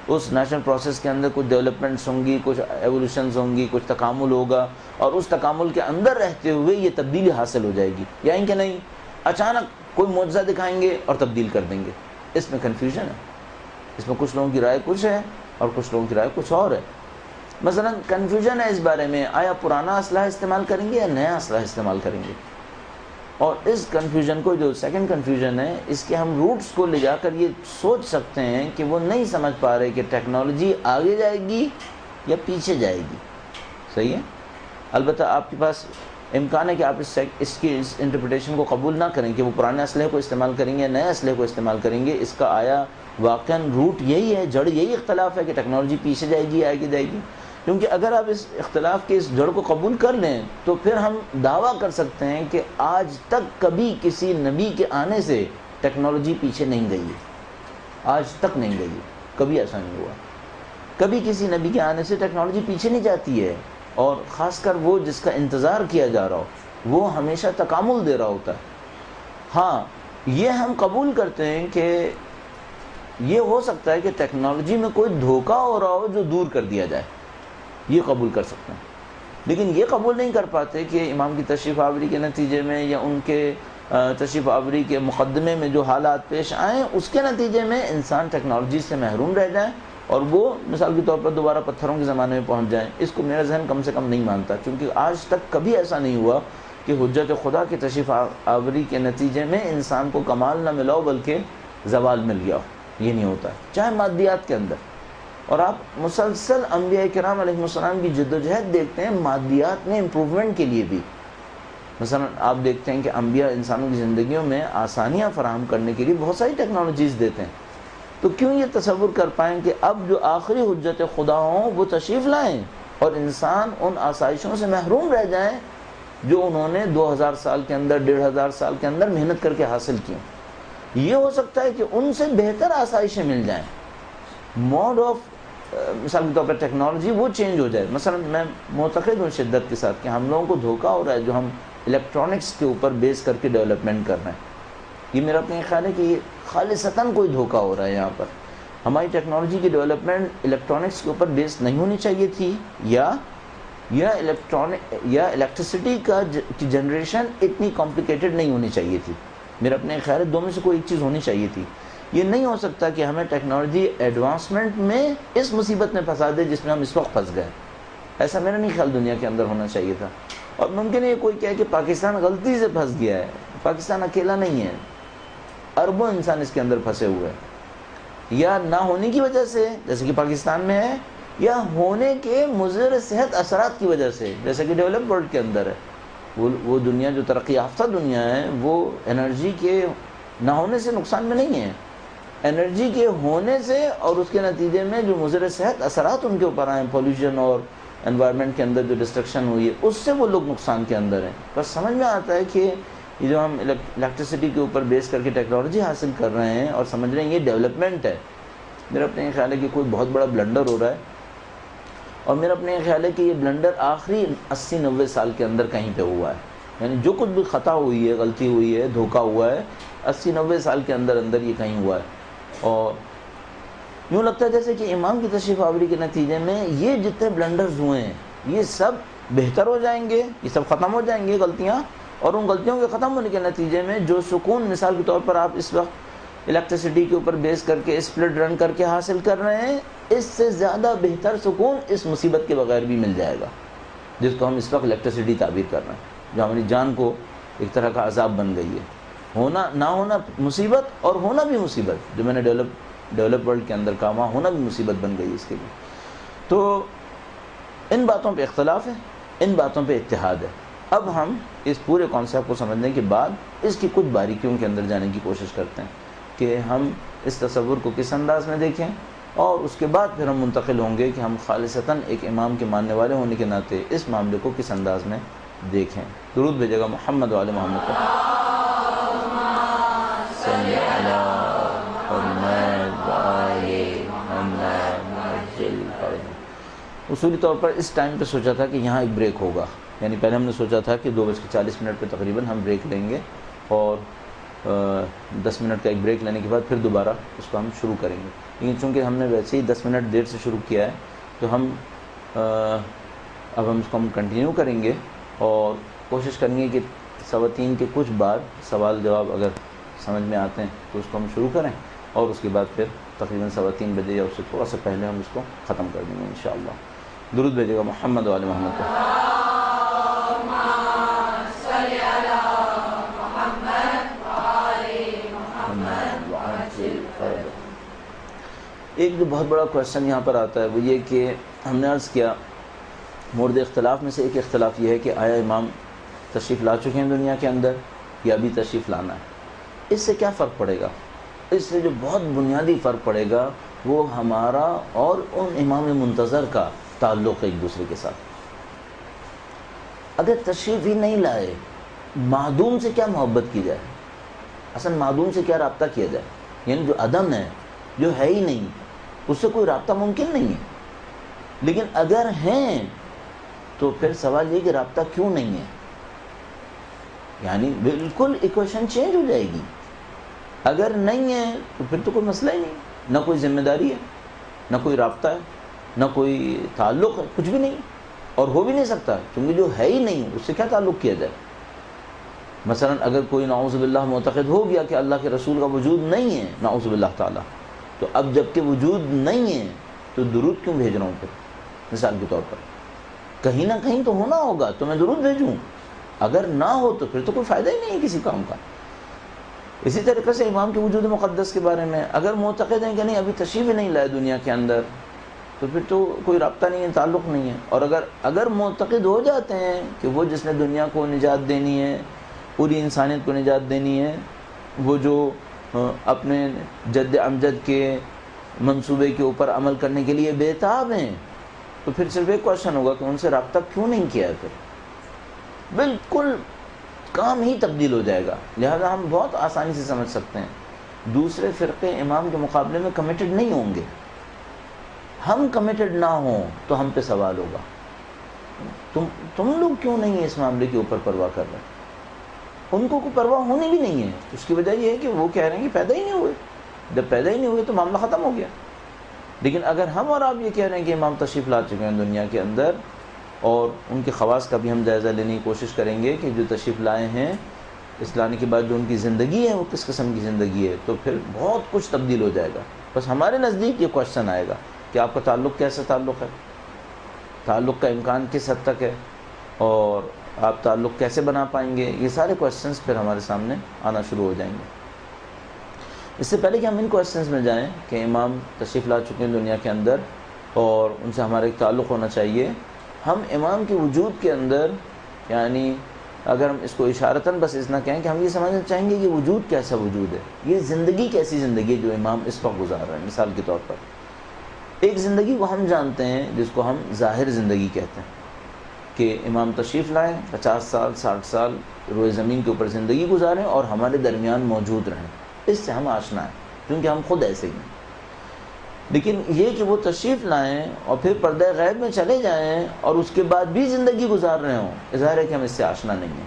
اس نیچرل پروسیس کے اندر کچھ ڈیولپمنٹس ہوں گی، کچھ ایولیوشنز ہوں گی، کچھ تکامل ہوگا، اور اس تکامل کے اندر رہتے ہوئے یہ تبدیلی حاصل ہو جائے گی، یا ان کے نہیں اچانک کوئی معجزہ دکھائیں گے اور تبدیل کر دیں گے. اس میں کنفیوژن ہے. اس میں کچھ لوگوں کی رائے کچھ ہے اور کچھ لوگوں کی رائے کچھ اور ہے. مثلا کنفیوژن ہے اس بارے میں آیا پرانا اسلحہ استعمال کریں گے یا نیا اسلحہ استعمال کریں گے. اور اس کنفیوژن کو، جو سیکنڈ کنفیوژن ہے، اس کے ہم روٹس کو لے جا کر یہ سوچ سکتے ہیں کہ وہ نہیں سمجھ پا رہے کہ ٹیکنالوجی آگے جائے گی یا پیچھے جائے گی. صحیح ہے. البتہ آپ کے پاس امکان ہے کہ آپ اس کی انٹرپریٹیشن کو قبول نہ کریں کہ وہ پرانے اسلحے کو استعمال کریں گے یا نئے اسلحے کو استعمال کریں گے. اس کا آیا واقعاً روٹ یہی ہے، جڑ یہی اختلاف ہے کہ ٹیکنالوجی پیچھے جائے گی یا آگے جائے گی. کیونکہ اگر آپ اس اختلاف کے اس جڑ کو قبول کر لیں تو پھر ہم دعویٰ کر سکتے ہیں کہ آج تک کبھی کسی نبی کے آنے سے ٹیکنالوجی پیچھے نہیں گئی ہے. آج تک نہیں گئی ہے، کبھی ایسا نہیں ہوا. کبھی کسی نبی کے آنے سے ٹیکنالوجی پیچھے نہیں جاتی ہے، اور خاص کر وہ جس کا انتظار کیا جا رہا ہو وہ ہمیشہ تکامل دے رہا ہوتا ہے. ہاں یہ ہم قبول کرتے ہیں کہ یہ ہو سکتا ہے کہ ٹیکنالوجی میں کوئی دھوکہ ہو رہا ہو جو دور کر دیا جائے، یہ قبول کر سکتے ہیں. لیکن یہ قبول نہیں کر پاتے کہ امام کی تشریف آوری کے نتیجے میں یا ان کے تشریف آوری کے مقدمے میں جو حالات پیش آئیں اس کے نتیجے میں انسان ٹیکنالوجی سے محروم رہ جائیں اور وہ مثال کے طور پر دوبارہ پتھروں کے زمانے میں پہنچ جائیں. اس کو میرا ذہن کم سے کم نہیں مانتا، کیونکہ آج تک کبھی ایسا نہیں ہوا کہ حجت خدا کی تشریف آوری کے نتیجے میں انسان کو کمال نہ ملا ہو بلکہ زوال مل گیا ہو. یہ نہیں ہوتا ہے، چاہے مادیات کے اندر. اور آپ مسلسل انبیاء کرام علیہ السلام کی جدوجہد دیکھتے ہیں مادیات میں امپروومنٹ کے لیے بھی. مثلا آپ دیکھتے ہیں کہ انبیاء انسانوں کی زندگیوں میں آسانیاں فراہم کرنے کے لیے بہت ساری ٹیکنالوجیز دیتے ہیں. تو کیوں یہ تصور کر پائیں کہ اب جو آخری حجت خدا ہوں وہ تشریف لائیں اور انسان ان آسائشوں سے محروم رہ جائیں جو انہوں نے 2000 سال کے اندر 1500 سال کے اندر محنت کر کے حاصل کی. یہ ہو سکتا ہے کہ ان سے بہتر آسائشیں مل جائیں. موڈ آف مثال کے طور پر ٹیکنالوجی وہ چینج ہو جائے. مثلا میں معتقد ہوں شدت کے ساتھ کہ ہم لوگوں کو دھوکہ ہو رہا ہے جو ہم الیکٹرانکس کے اوپر بیس کر کے ڈیولپمنٹ کر رہے ہیں. یہ میرا اپنا خیال ہے کہ یہ خالصتاً کوئی دھوکہ ہو رہا ہے. یہاں پر ہماری ٹیکنالوجی کی ڈیولپمنٹ الیکٹرانکس کے اوپر بیس نہیں ہونی چاہیے تھی، یا الیکٹریسٹی کی جنریشن اتنی کمپلیکیٹڈ نہیں ہونی چاہیے تھی. میرا اپنے خیال ہے دو میں سے کوئی ایک چیز ہونی چاہیے تھی. یہ نہیں ہو سکتا کہ ہمیں ٹیکنالوجی ایڈوانسمنٹ میں اس مصیبت میں پھنسا دے جس میں ہم اس وقت پھنس گئے. ایسا میرا نہیں خیال دنیا کے اندر ہونا چاہیے تھا. اور ممکن ہے یہ کوئی کہے کہ پاکستان غلطی سے پھنس گیا ہے. پاکستان اکیلا نہیں ہے، اربوں انسان اس کے اندر پھنسے ہوئے ہیں، یا نہ ہونے کی وجہ سے جیسے کہ پاکستان میں ہے، یا ہونے کے مضر صحت اثرات کی وجہ سے جیسے کہ ڈیولپ ورلڈ کے اندر ہے. وہ دنیا جو ترقی یافتہ دنیا ہے وہ انرجی کے نہ ہونے سے نقصان میں نہیں ہے، انرجی کے ہونے سے اور اس کے نتیجے میں جو مضر صحت اثرات ان کے اوپر آئے، پولیوشن اور انوائرمنٹ کے اندر جو ڈسٹرکشن ہوئی ہے اس سے وہ لوگ نقصان کے اندر ہیں. بس سمجھ میں آتا ہے کہ یہ جو ہم الیکٹریسٹی کے اوپر بیس کر کے ٹیکنالوجی حاصل کر رہے ہیں اور سمجھ رہے ہیں یہ ڈیولپمنٹ ہے، میرا اپنے خیال ہے کہ کوئی بہت بڑا بلنڈر ہو رہا ہے. اور میرا اپنے خیال ہے کہ یہ بلنڈر آخری 80-90 سال کے اندر کہیں پہ ہوا ہے. یعنی جو کچھ بھی خطا ہوئی ہے، غلطی ہوئی ہے، دھوکہ ہوا ہے، 80-90 سال کے اندر یہ کہیں ہوا ہے. اور یوں لگتا ہے جیسے کہ امام کی تشریف آوری کے نتیجے میں یہ جتنے بلنڈرز ہوئے ہیں یہ سب بہتر ہو جائیں گے، یہ سب ختم ہو جائیں گے غلطیاں. اور ان غلطیوں کے ختم ہونے کے نتیجے میں جو سکون مثال کے طور پر آپ اس وقت الیکٹریسٹی کے اوپر بیس کر کے اسپلٹ رن کر کے حاصل کر رہے ہیں، اس سے زیادہ بہتر سکون اس مصیبت کے بغیر بھی مل جائے گا جس کو ہم اس وقت الیکٹریسٹی تعبیر کر رہے ہیں، جو ہماری جان کو ایک طرح کا عذاب بن گئی ہے. ہونا نہ ہونا مصیبت اور ہونا بھی مصیبت. جو میں نے ڈیولپ ورلڈ کے اندر کہا وہاں ہونا بھی مصیبت بن گئی اس کے لیے. تو ان باتوں پہ اختلاف ہے, ان باتوں پہ اتحاد ہے. اب ہم اس پورے کانسیپٹ کو سمجھنے کے بعد اس کی کچھ باریکیوں کے اندر جانے کی کوشش کرتے ہیں کہ ہم اس تصور کو کس انداز میں دیکھیں, اور اس کے بعد پھر ہم منتقل ہوں گے کہ ہم خالصتاً ایک امام کے ماننے والے ہونے کے ناطے اس معاملے کو کس انداز میں دیکھیں. درود بھیجے گا محمد وعلی محمد پر. صلی علی محمد وعلی محمد. اصولی طور پر اس ٹائم پہ سوچا تھا کہ یہاں ایک بریک ہوگا, یعنی پہلے ہم نے سوچا تھا کہ 2:40 پہ تقریباً ہم بریک لیں گے اور 10 منٹ کا ایک بریک لینے کے بعد پھر دوبارہ اس کو ہم شروع کریں گے. لیکن چونکہ ہم نے ویسے ہی 10 منٹ دیر سے شروع کیا ہے تو ہم اب ہم اس کو کنٹینیو کریں گے اور کوشش کریں گے کہ 3:15 کے کچھ بعد سوال جواب اگر سمجھ میں آتے ہیں تو اس کو ہم شروع کریں, اور اس کے بعد پھر تقریباً 3:15 بجے یا اس سے تھوڑا سا پہلے ہم اس کو ختم کر دیں گے انشاءاللہ. درود بھیجے گا محمد وعلی محمد کو. ایک جو بہت بڑا کویشچن یہاں پر آتا ہے وہ یہ کہ ہم نے عرض کیا مورد اختلاف میں سے ایک اختلاف یہ ہے کہ آیا امام تشریف لا چکے ہیں دنیا کے اندر یا ابھی تشریف لانا ہے. اس سے کیا فرق پڑے گا؟ اس سے جو بہت بنیادی فرق پڑے گا وہ ہمارا اور ان امام منتظر کا تعلق ہے ایک دوسرے کے ساتھ. اگر تشریف ہی نہیں لائے, معدوم سے کیا محبت کی جائے, اصل معدوم سے کیا رابطہ کیا جائے؟ یعنی جو عدم ہے, جو ہے ہی نہیں, اس سے کوئی رابطہ ممکن نہیں ہے. لیکن اگر ہیں تو پھر سوال یہ کہ رابطہ کیوں نہیں ہے, یعنی بالکل ایکویشن چینج ہو جائے گی. اگر نہیں ہے تو پھر تو کوئی مسئلہ ہی نہیں, نہ کوئی ذمہ داری ہے, نہ کوئی رابطہ ہے, نہ کوئی تعلق ہے, کچھ بھی نہیں, اور ہو بھی نہیں سکتا کیونکہ جو ہے ہی نہیں اس سے کیا تعلق کیا جائے. مثلا اگر کوئی نعوذ باللہ معتقد ہو گیا کہ اللہ کے رسول کا وجود نہیں ہے, نعوذ باللہ تعالی, تو اب جب کہ وجود نہیں ہے تو درود کیوں بھیج رہا ہوں پھر؟ مثال کے طور پر کہیں نہ کہیں تو ہونا ہوگا تو میں درود بھیجوں, اگر نہ ہو تو پھر تو کوئی فائدہ ہی نہیں ہے کسی کام کا. اسی طریقے سے امام کے وجود مقدس کے بارے میں اگر معتقد ہیں کہ نہیں ابھی تشریف ہی نہیں لائے دنیا کے اندر تو پھر تو کوئی رابطہ نہیں ہے, تعلق نہیں ہے. اور اگر معتقد ہو جاتے ہیں کہ وہ جس نے دنیا کو نجات دینی ہے, پوری انسانیت کو نجات دینی ہے, وہ جو اپنے جد امجد کے منصوبے کے اوپر عمل کرنے کے لیے بےتاب ہیں, تو پھر صرف ایک کوشچن ہوگا کہ ان سے رابطہ کیوں نہیں کیا ہے. پھر بالکل کام ہی تبدیل ہو جائے گا. لہذا ہم بہت آسانی سے سمجھ سکتے ہیں دوسرے فرقے امام کے مقابلے میں کمیٹڈ نہیں ہوں گے. ہم کمیٹڈ نہ ہوں تو ہم پہ سوال ہوگا تم لوگ کیوں نہیں اس معاملے کے اوپر پرواہ کر رہے. ان کو کوئی پرواہ ہونی بھی نہیں ہے. اس کی وجہ یہ ہے کہ وہ کہہ رہے ہیں کہ پیدا ہی نہیں ہوئے. جب پیدا ہی نہیں ہوئے تو معاملہ ختم ہو گیا. لیکن اگر ہم اور آپ یہ کہہ رہے ہیں کہ امام تشریف لا چکے ہیں دنیا کے اندر, اور ان کے خواص کا بھی ہم جائزہ لینے کی کوشش کریں گے کہ جو تشریف لائے ہیں اس لانے کے بعد جو ان کی زندگی ہے وہ کس قسم کی زندگی ہے, تو پھر بہت کچھ تبدیل ہو جائے گا. بس ہمارے نزدیک یہ کوشچن آئے گا کہ آپ کا تعلق کیسا تعلق ہے, تعلق کا امکان کس حد تک ہے, اور آپ تعلق کیسے بنا پائیں گے. یہ سارے کوشچنس پھر ہمارے سامنے آنا شروع ہو جائیں گے. اس سے پہلے کہ ہم ان کوشچنس میں جائیں کہ امام تشریف لا چکے ہیں دنیا کے اندر اور ان سے ہمارا ایک تعلق ہونا چاہیے, ہم امام کے وجود کے اندر, یعنی اگر ہم اس کو اشارتاً بس اتنا کہیں کہ ہم یہ سمجھنا چاہیں گے یہ وجود کیسا وجود ہے, یہ زندگی کیسی زندگی ہے جو امام اس وقت گزار رہے ہیں. مثال کے طور پر ایک زندگی کو ہم جانتے ہیں جس کو ہم ظاہر زندگی کہتے ہیں کہ امام تشریف لائیں, 50 سال 60 سال روئے زمین کے اوپر زندگی گزاریں اور ہمارے درمیان موجود رہیں. اس سے ہم آشنا ہیں کیونکہ ہم خود ایسے ہی ہیں. لیکن یہ کہ وہ تشریف لائیں اور پھر پردہ غیب میں چلے جائیں اور اس کے بعد بھی زندگی گزار رہے ہوں, ظاہر ہے کہ ہم اس سے آشنا نہیں ہیں.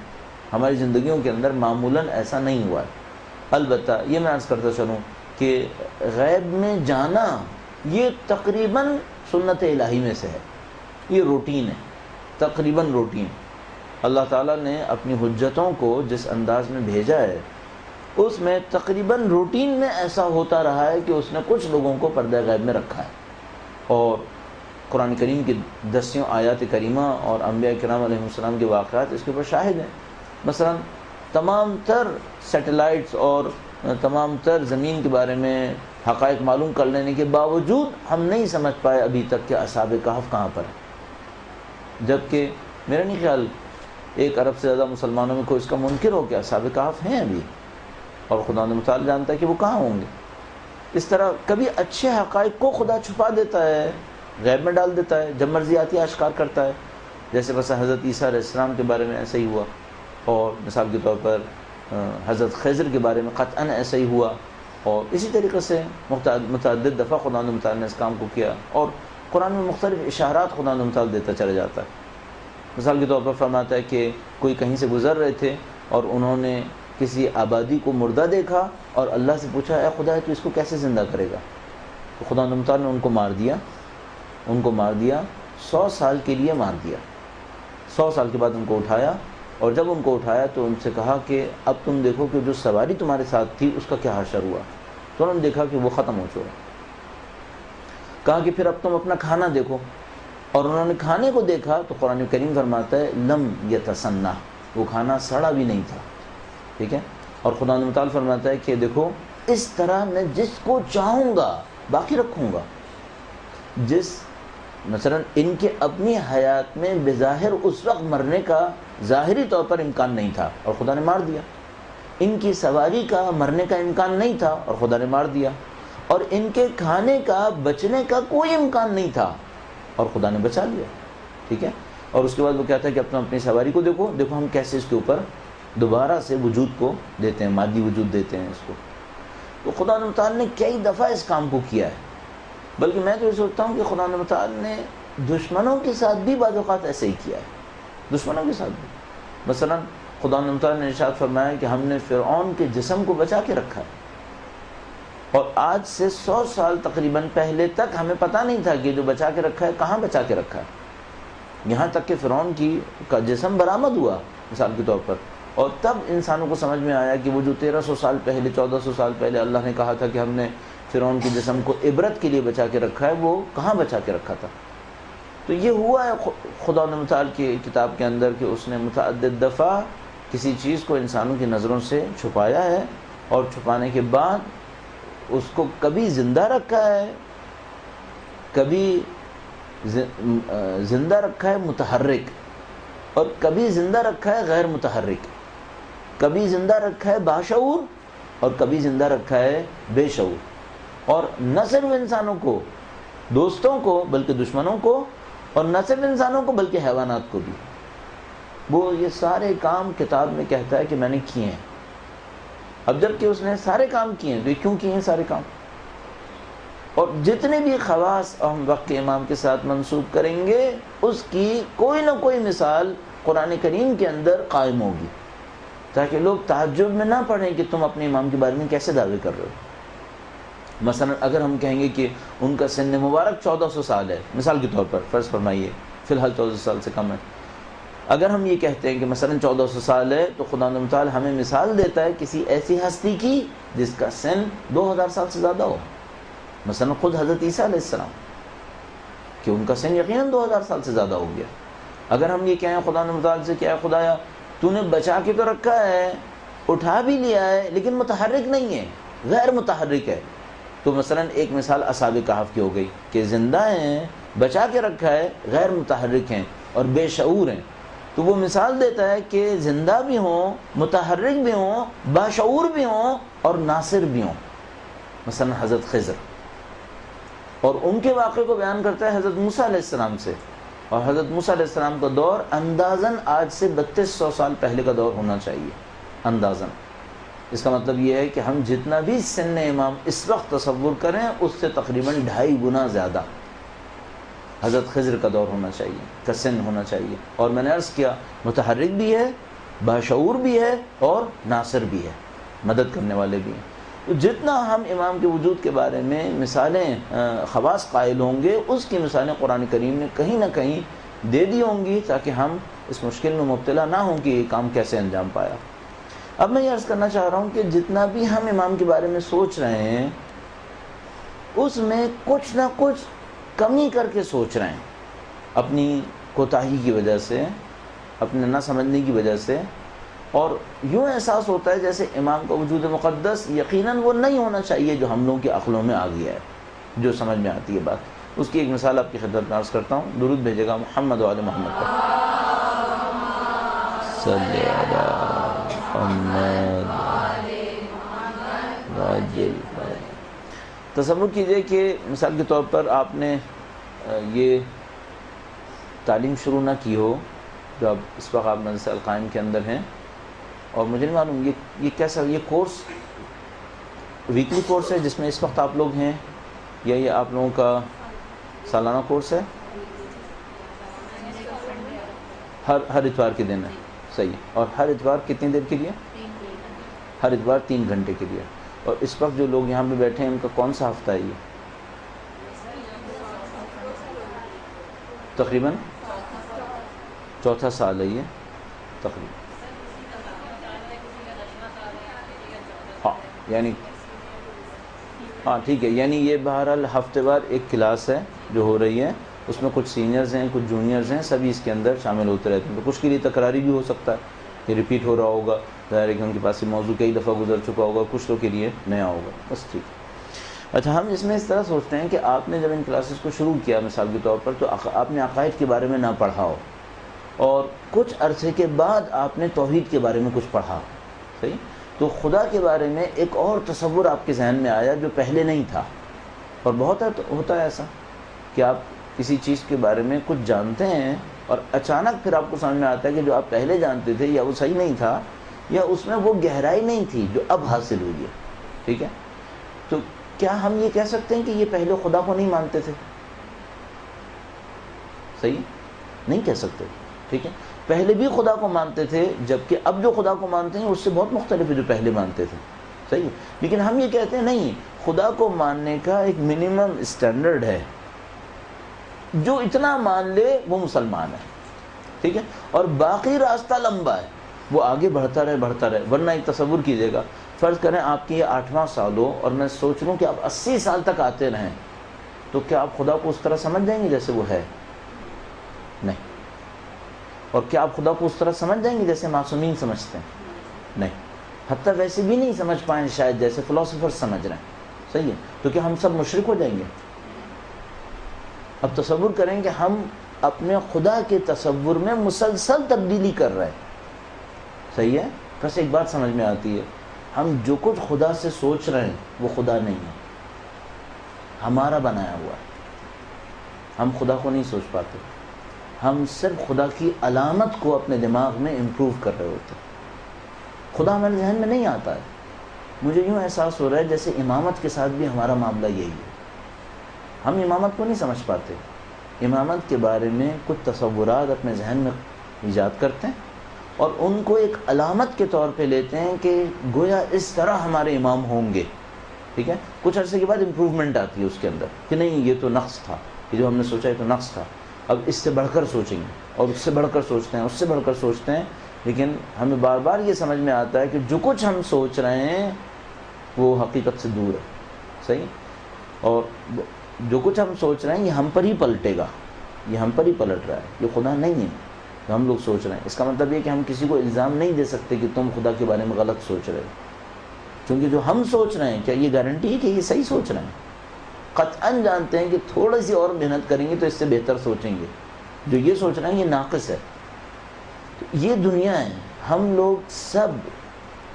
ہماری زندگیوں کے اندر معمولاً ایسا نہیں ہوا ہے. البتہ یہ میں عرض کرتا چلوں کہ غیب میں جانا یہ تقریباً سنت الہی میں سے ہے, یہ روٹین ہے, تقریباً روٹین. اللہ تعالیٰ نے اپنی حجتوں کو جس انداز میں بھیجا ہے اس میں تقریباً روٹین میں ایسا ہوتا رہا ہے کہ اس نے کچھ لوگوں کو پردہ غیب میں رکھا ہے. اور قرآن کریم کی دسیوں آیات کریمہ اور انبیاء کرام علیہ السلام کے واقعات اس کے اوپر شاہد ہیں. مثلا تمام تر سیٹلائٹس اور تمام تر زمین کے بارے میں حقائق معلوم کر لینے کے باوجود ہم نہیں سمجھ پائے ابھی تک کہ اصحاب کہف کہاں پر ہے، جبکہ میرا نہیں خیال 1 ارب سے زیادہ مسلمانوں میں کوئی اس کا منکر ہو کہ اصحاب کہف ہیں ابھی، اور خدا متعال جانتا ہے کہ وہ کہاں ہوں گے۔ اس طرح کبھی اچھے حقائق کو خدا چھپا دیتا ہے، غیب میں ڈال دیتا ہے، جب مرضی آتی ہے اشکار کرتا ہے، جیسے بس حضرت عیسیٰ علیہ السلام کے بارے میں ایسا ہی ہوا، اور مثال کے طور پر حضرت خضر کے بارے میں قطعاً ایسا ہی ہوا، اور اسی طریقے سے متعدد دفعہ خدا متعال نے اس کام کو کیا، اور قرآن میں مختلف اشارات خدا متعال دیتا چلا جاتا ہے۔ مثال کے طور پر فرماتا ہے کہ کوئی کہیں سے گزر رہے تھے اور انہوں نے کسی آبادی کو مردہ دیکھا اور اللہ سے پوچھا اے خدا تو اس کو کیسے زندہ کرے گا، تو خدا متعال نے ان کو مار دیا 100 سال کے لیے مار دیا۔ 100 سال کے بعد ان کو اٹھایا، اور جب ان کو اٹھایا تو ان سے کہا کہ اب تم دیکھو کہ جو سواری تمہارے ساتھ تھی اس کا کیا حشر ہوا، تو انہوں نے دیکھا کہ وہ ختم ہو چکا۔ کہا کہ پھر اب تم اپنا کھانا دیکھو، اور انہوں نے کھانے کو دیکھا تو قرآن کریم فرماتا ہے لم یتسنہ، وہ کھانا سڑا بھی نہیں تھا، ٹھیک ہے۔ اور خدا متعال فرماتا ہے کہ دیکھو اس طرح میں جس کو چاہوں گا باقی رکھوں گا، مثلا ان کے اپنی حیات میں بظاہر اس وقت مرنے کا ظاہری طور پر امکان نہیں تھا اور خدا نے مار دیا، ان کی سواری کا مرنے کا امکان نہیں تھا اور خدا نے مار دیا، اور ان کے کھانے کا بچنے کا کوئی امکان نہیں تھا اور خدا نے بچا لیا، ٹھیک ہے۔ اور اس کے بعد وہ کہتا ہے کہ اپنی سواری کو دیکھو ہم کیسے اس کے اوپر دوبارہ سے وجود کو دیتے ہیں، مادی وجود دیتے ہیں اس کو۔ تو خدا متعال نے کئی دفعہ اس کام کو کیا ہے، بلکہ میں تو یہ سوچتا ہوں کہ خدا متعال نے دشمنوں کے ساتھ بھی بعض اوقات ایسے ہی کیا ہے، دشمنوں کے ساتھ بھی۔ مثلا خدا متعال نے ارشاد فرمایا کہ ہم نے فرعون کے جسم کو بچا کے رکھا ہے، اور آج سے 100 سال تقریباً پہلے تک ہمیں پتہ نہیں تھا کہ جو بچا کے رکھا ہے کہاں بچا کے رکھا ہے، یہاں تک کہ فرعون کا جسم برآمد ہوا مثال کے طور پر، اور تب انسانوں کو سمجھ میں آیا کہ وہ جو 1300 سال پہلے 1400 سال پہلے اللہ نے کہا تھا کہ ہم نے فرعون کے جسم کو عبرت کے لیے بچا کے رکھا ہے، وہ کہاں بچا کے رکھا تھا۔ تو یہ ہوا ہے خدا متعال کی کتاب کے اندر کہ اس نے متعدد دفعہ کسی چیز کو انسانوں کی نظروں سے چھپایا ہے، اور چھپانے کے بعد اس کو کبھی زندہ رکھا ہے، کبھی زندہ رکھا ہے متحرک، اور کبھی زندہ رکھا ہے غیر متحرک، کبھی زندہ رکھا ہے باشعور اور کبھی زندہ رکھا ہے بے شعور، اور نہ صرف انسانوں کو دوستوں کو بلکہ دشمنوں کو، اور نہ صرف انسانوں کو بلکہ حیوانات کو بھی۔ وہ یہ سارے کام کتاب میں کہتا ہے کہ میں نے کیے ہیں۔ اب جب کہ اس نے سارے کام کیے ہیں تو یہ کیوں کیے ہیں سارے کام؟ اور جتنے بھی خواص ہم وقت کے امام کے ساتھ منسوب کریں گے اس کی کوئی نہ کوئی مثال قرآن کریم کے اندر قائم ہوگی، تاکہ لوگ تعجب میں نہ پڑھیں کہ تم اپنے امام کے بارے میں کیسے دعوے کر رہے ہو۔ مثلا اگر ہم کہیں گے کہ ان کا سن مبارک 1400 سال ہے، مثال کے طور پر فرض فرمائیے فی الحال 1400 سال سے کم ہے، اگر ہم یہ کہتے ہیں کہ مثلا 1400 سال ہے تو خدا متعال ہمیں مثال دیتا ہے کسی ایسی ہستی کی جس کا سن 2000 سال سے زیادہ ہو، مثلا خود حضرت عیسیٰ علیہ السلام کہ ان کا سن یقیناً 2000 سال سے زیادہ ہو گیا۔ اگر ہم یہ کہیں خدا متعال سے کہ اے خدایا تو نے بچا کے تو رکھا ہے، اٹھا بھی لیا ہے، لیکن متحرک نہیں ہے، غیر متحرک ہے، تو مثلا ایک مثال اصحاب کہف کی ہو گئی کہ زندہ ہیں، بچا کے رکھا ہے، غیر متحرک ہیں اور بے شعور ہیں۔ تو وہ مثال دیتا ہے کہ زندہ بھی ہوں، متحرک بھی ہوں، باشعور بھی ہوں اور ناصر بھی ہوں، مثلا حضرت خضر، اور ان کے واقعے کو بیان کرتا ہے حضرت موسیٰ علیہ السلام سے، اور حضرت موسیٰ علیہ السلام کا دور اندازاً آج سے 3200 سال پہلے کا دور ہونا چاہیے اندازاً۔ اس کا مطلب یہ ہے کہ ہم جتنا بھی سن امام اس وقت تصور کریں اس سے تقریباً 2.5 گنا زیادہ حضرت خضر کا دور ہونا چاہیے، کا سن ہونا چاہیے، اور میں نے عرض کیا متحرک بھی ہے، باشعور بھی ہے اور ناصر بھی ہے، مدد کرنے والے بھی ہیں۔ تو جتنا ہم امام کے وجود کے بارے میں مثالیں خواص قائل ہوں گے اس کی مثالیں قرآن کریم نے کہیں نہ کہیں دے دی ہوں گی، تاکہ ہم اس مشکل میں مبتلا نہ ہوں کہ یہ کام کیسے انجام پایا۔ اب میں یہ عرض کرنا چاہ رہا ہوں کہ جتنا بھی ہم امام کے بارے میں سوچ رہے ہیں اس میں کچھ نہ کچھ کمی کر کے سوچ رہے ہیں، اپنی کوتاہی کی وجہ سے، اپنے نہ سمجھنے کی وجہ سے، اور یوں احساس ہوتا ہے جیسے امام کا وجود مقدس یقیناً وہ نہیں ہونا چاہیے جو ہم لوگوں کے عقلوں میں آ گیا ہے، جو سمجھ میں آتی ہے بات۔ اس کی ایک مثال آپ کی خدمت میں عرض کرتا ہوں، درود بھیجے گا محمد و آل محمد پر، صلی علی محمد واجل۔ تصور کیجئے کہ مثال کے طور پر آپ نے یہ تعلیم شروع نہ کی ہو، جو اب اس وقت آپ مدرسہ القائم کے اندر ہیں، اور مجھے نہیں معلوم یہ کیسا، یہ کورس ویکلی کورس ہے جس میں اس وقت آپ لوگ ہیں، یا یہ آپ لوگوں کا سالانہ کورس ہے؟ ہر اتوار کے دن ہے، صحیح ہے۔ اور ہر اتوار کتنی دیر کے لیے؟ ہر اتوار 3 گھنٹے کے لیے۔ اور اس وقت جو لوگ یہاں پہ بیٹھے ہیں ان کا کون سا ہفتہ ہے یہ؟ تقریباً چوتھا سال ہے یہ تقریباً، ہاں یعنی ہاں ٹھیک ہے، یعنی یہ بہرحال ہفتے وار ایک کلاس ہے جو ہو رہی ہے، اس میں کچھ سینئرز ہیں کچھ جونیئرز ہیں، سبھی اس کے اندر شامل ہوتے رہتے ہیں۔ تو کچھ کے لیے تکراری بھی ہو سکتا ہے، یہ ریپیٹ ہو رہا ہوگا، ظاہر ہے کہ ان کے پاس یہ موضوع کئی دفعہ گزر چکا ہوگا، کچھ لوگ کے لیے نیا ہوگا، بس ٹھیک ہے۔ اچھا، ہم اس میں اس طرح سوچتے ہیں کہ آپ نے جب ان کلاسز کو شروع کیا مثال کے طور پر، تو آپ نے عقائد کے بارے میں نہ پڑھا ہو، اور کچھ عرصے کے بعد آپ نے توحید کے بارے میں کچھ پڑھا، صحیح؟ تو خدا کے بارے میں ایک اور تصور آپ کے ذہن میں آیا جو پہلے نہیں تھا۔ اور بہت ہوتا ہے ایسا کہ آپ کسی چیز کے بارے میں کچھ جانتے ہیں اور اچانک پھر آپ کو سمجھ میں آتا ہے کہ جو آپ پہلے جانتے تھے یا وہ صحیح نہیں تھا، یا اس میں وہ گہرائی نہیں تھی جو اب حاصل ہوئی ہے، ٹھیک ہے؟ تو کیا ہم یہ کہہ سکتے ہیں کہ یہ پہلے خدا کو نہیں مانتے تھے؟ صحیح نہیں کہہ سکتے، ٹھیک ہے؟ پہلے بھی خدا کو مانتے تھے، جبکہ اب جو خدا کو مانتے ہیں اس سے بہت مختلف ہے جو پہلے مانتے تھے، صحیح ہے؟ لیکن ہم یہ کہتے ہیں نہیں، خدا کو ماننے کا ایک منیمم اسٹینڈرڈ ہے، جو اتنا مان لے وہ مسلمان ہے، ٹھیک ہے؟ اور باقی راستہ لمبا ہے، وہ آگے بڑھتا رہے۔ ورنہ ایک تصور کیجئے گا، فرض کریں آپ کی یہ 8واں سال ہو اور میں سوچ لوں کہ آپ 80 سال تک آتے رہیں، تو کیا آپ خدا کو اس طرح سمجھ جائیں گے جیسے وہ ہے؟ نہیں۔ اور کیا آپ خدا کو اس طرح سمجھ جائیں گے جیسے معصومین سمجھتے ہیں؟ نہیں، حتیٰ ویسے بھی نہیں سمجھ پائیں شاید جیسے فلاسفر سمجھ رہے ہیں، صحیح ہے؟ تو کیا ہم سب مشرک ہو جائیں گے؟ اب تصور کریں کہ ہم اپنے خدا کے تصور میں مسلسل تبدیلی کر رہے ہیں، صحیح ہے؟ بس ایک بات سمجھ میں آتی ہے، ہم جو کچھ خدا سے سوچ رہے ہیں وہ خدا نہیں ہے، ہمارا بنایا ہوا ہے۔ ہم خدا کو نہیں سوچ پاتے، ہم صرف خدا کی علامت کو اپنے دماغ میں امپروو کر رہے ہوتے ہیں۔ خدا ہمارے ذہن میں نہیں آتا ہے۔ مجھے یوں احساس ہو رہا ہے جیسے امامت کے ساتھ بھی ہمارا معاملہ یہی ہے، ہم امامت کو نہیں سمجھ پاتے، امامت کے بارے میں کچھ تصورات اپنے ذہن میں ایجاد کرتے ہیں اور ان کو ایک علامت کے طور پہ لیتے ہیں کہ گویا اس طرح ہمارے امام ہوں گے، ٹھیک ہے؟ کچھ عرصے کے بعد امپروومنٹ آتی ہے اس کے اندر کہ نہیں، یہ تو نقص تھا، یہ جو ہم نے سوچا ہے تو نقص تھا، اب اس سے بڑھ کر سوچیں گے، اور اس سے بڑھ کر سوچتے ہیں، اس سے بڑھ کر سوچتے ہیں، لیکن ہمیں بار بار یہ سمجھ میں آتا ہے کہ جو کچھ ہم سوچ رہے ہیں وہ حقیقت سے دور ہے، صحیح؟ اور جو کچھ ہم سوچ رہے ہیں یہ ہم پر ہی پلٹے گا، یہ ہم پر ہی پلٹ رہا ہے، یہ خدا نہیں ہے جو ہم لوگ سوچ رہے ہیں۔ اس کا مطلب یہ کہ ہم کسی کو الزام نہیں دے سکتے کہ تم خدا کے بارے میں غلط سوچ رہے ہو، کیونکہ جو ہم سوچ رہے ہیں کیا یہ گارنٹی ہے کہ یہ صحیح سوچ رہے ہیں؟ قطعاً جانتے ہیں کہ تھوڑی سی اور محنت کریں گے تو اس سے بہتر سوچیں گے، جو یہ سوچ رہے ہیں یہ ناقص ہے۔ تو یہ دنیا ہے، ہم لوگ سب،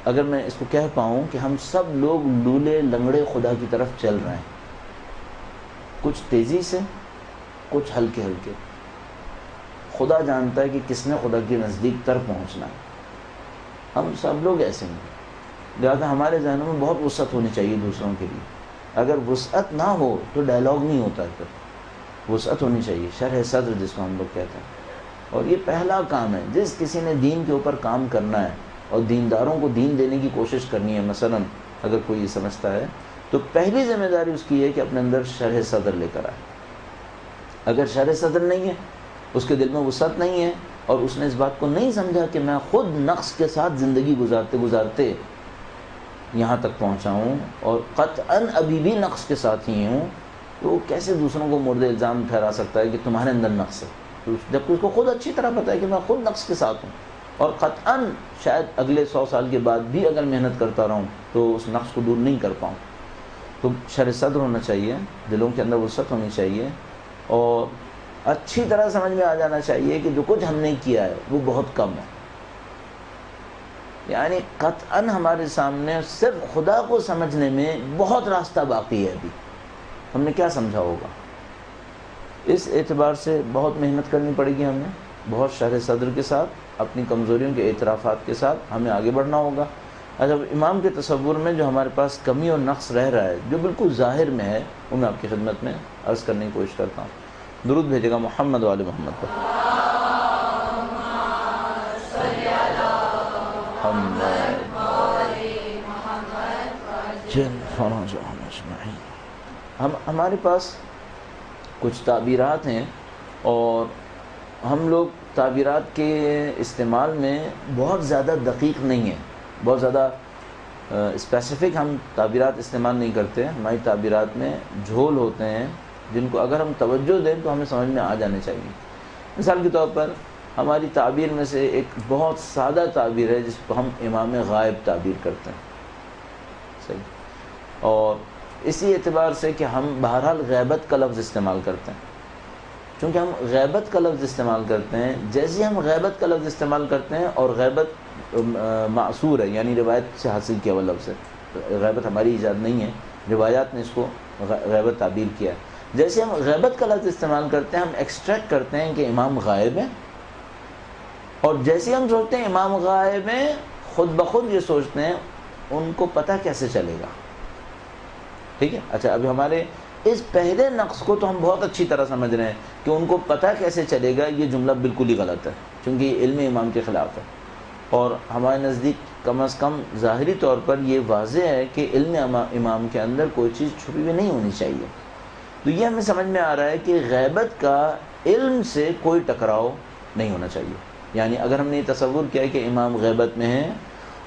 اگر میں اس کو کہہ پاؤں کہ ہم سب لوگ لولے لنگڑے خدا کی طرف چل رہے ہیں، کچھ تیزی سے، کچھ ہلکے ہلکے۔ خدا جانتا ہے کہ کس نے خدا کے نزدیک تر پہنچنا ہے، ہم سب لوگ ایسے ہیں، لہٰذا ہمارے ذہنوں میں بہت وسعت ہونی چاہیے دوسروں کے لیے۔ اگر وسعت نہ ہو تو ڈائلاگ نہیں ہوتا ہے، پھر وسعت ہونی چاہیے، شرح صدر جس کو ہم لوگ کہتے ہیں۔ اور یہ پہلا کام ہے، جس کسی نے دین کے اوپر کام کرنا ہے اور دینداروں کو دین دینے کی کوشش کرنی ہے، مثلا اگر کوئی یہ سمجھتا ہے تو پہلی ذمہ داری اس کی ہے کہ اپنے اندر شرح صدر لے کر آئے۔ اگر شرح صدر نہیں ہے، اس کے دل میں وسعت نہیں ہے، اور اس نے اس بات کو نہیں سمجھا کہ میں خود نقص کے ساتھ زندگی گزارتے گزارتے یہاں تک پہنچا ہوں اور قطعاً ابھی بھی نقص کے ساتھ ہی ہوں، تو وہ کیسے دوسروں کو مورد الزام ٹھہرا سکتا ہے کہ تمہارے اندر نقص ہے، جبکہ اس کو خود اچھی طرح پتہ ہے کہ میں خود نقص کے ساتھ ہوں۔ اور قطعاً شاید اگلے 100 سال کے بعد بھی اگر محنت کرتا رہوں تو اس نقص کو دور نہیں کر پاؤں. تو شرح صدر ہونا چاہیے، دلوں کے اندر وسعت ہونی چاہیے، اور اچھی طرح سمجھ میں آ جانا چاہیے کہ جو کچھ ہم نے کیا ہے وہ بہت کم ہے. یعنی قطعاً ہمارے سامنے صرف خدا کو سمجھنے میں بہت راستہ باقی ہے. ابھی ہم نے کیا سمجھا ہوگا. اس اعتبار سے بہت محنت کرنی پڑے گی ہمیں، بہت شرح صدر کے ساتھ، اپنی کمزوریوں کے اعترافات کے ساتھ ہمیں آگے بڑھنا ہوگا. اچھا، امام کے تصور میں جو ہمارے پاس کمی اور نقص رہ رہا ہے، جو بالکل ظاہر میں ہے، وہ میں آپ کی خدمت میں عرض کرنے کی کوشش کرتا ہوں. درود بھیجے گا محمد و آل محمد پر. ہمارے پاس کچھ تعبیرات ہیں، اور ہم لوگ تعبیرات کے استعمال میں بہت زیادہ دقیق نہیں ہیں، بہت زیادہ اسپیسیفک ہم تعبیرات استعمال نہیں کرتے. ہماری تعبیرات میں جھول ہوتے ہیں جن کو اگر ہم توجہ دیں تو ہمیں سمجھ میں آ جانے چاہیے. مثال کے طور پر ہماری تعبیر میں سے ایک بہت سادہ تعبیر ہے جس کو ہم امام غائب تعبیر کرتے ہیں. صحیح. اور اسی اعتبار سے کہ ہم بہرحال غیبت کا لفظ استعمال کرتے ہیں. چونکہ ہم غیبت کا لفظ استعمال کرتے ہیں، جیسے ہم غیبت کا لفظ استعمال کرتے ہیں، اور غیبت معصور ہے، یعنی روایت سے حاصل کیا ہوا لفظ ہے. غیبت ہماری ایجاد نہیں ہے، روایات نے اس کو غیبت تعبیر کیا ہے. جیسے ہم غیبت کا لفظ استعمال کرتے ہیں، ہم ایکسٹریکٹ کرتے ہیں کہ امام غائب ہیں، اور جیسے ہم سوچتے ہیں امام غائب ہیں، خود بخود یہ سوچتے ہیں ان کو پتہ کیسے چلے گا. ٹھیک ہے. اچھا، ابھی ہمارے اس پہلے نقص کو تو ہم بہت اچھی طرح سمجھ رہے ہیں کہ ان کو پتہ کیسے چلے گا. یہ جملہ بالکل ہی غلط ہے، چونکہ یہ علم امام کے خلاف ہے، اور ہمارے نزدیک کم از کم ظاہری طور پر یہ واضح ہے کہ علم امام کے اندر کوئی چیز چھپی ہوئی نہیں ہونی چاہیے. تو یہ ہمیں سمجھ میں آ رہا ہے کہ غیبت کا علم سے کوئی ٹکراؤ نہیں ہونا چاہیے. یعنی اگر ہم نے یہ تصور کیا ہے کہ امام غیبت میں ہیں،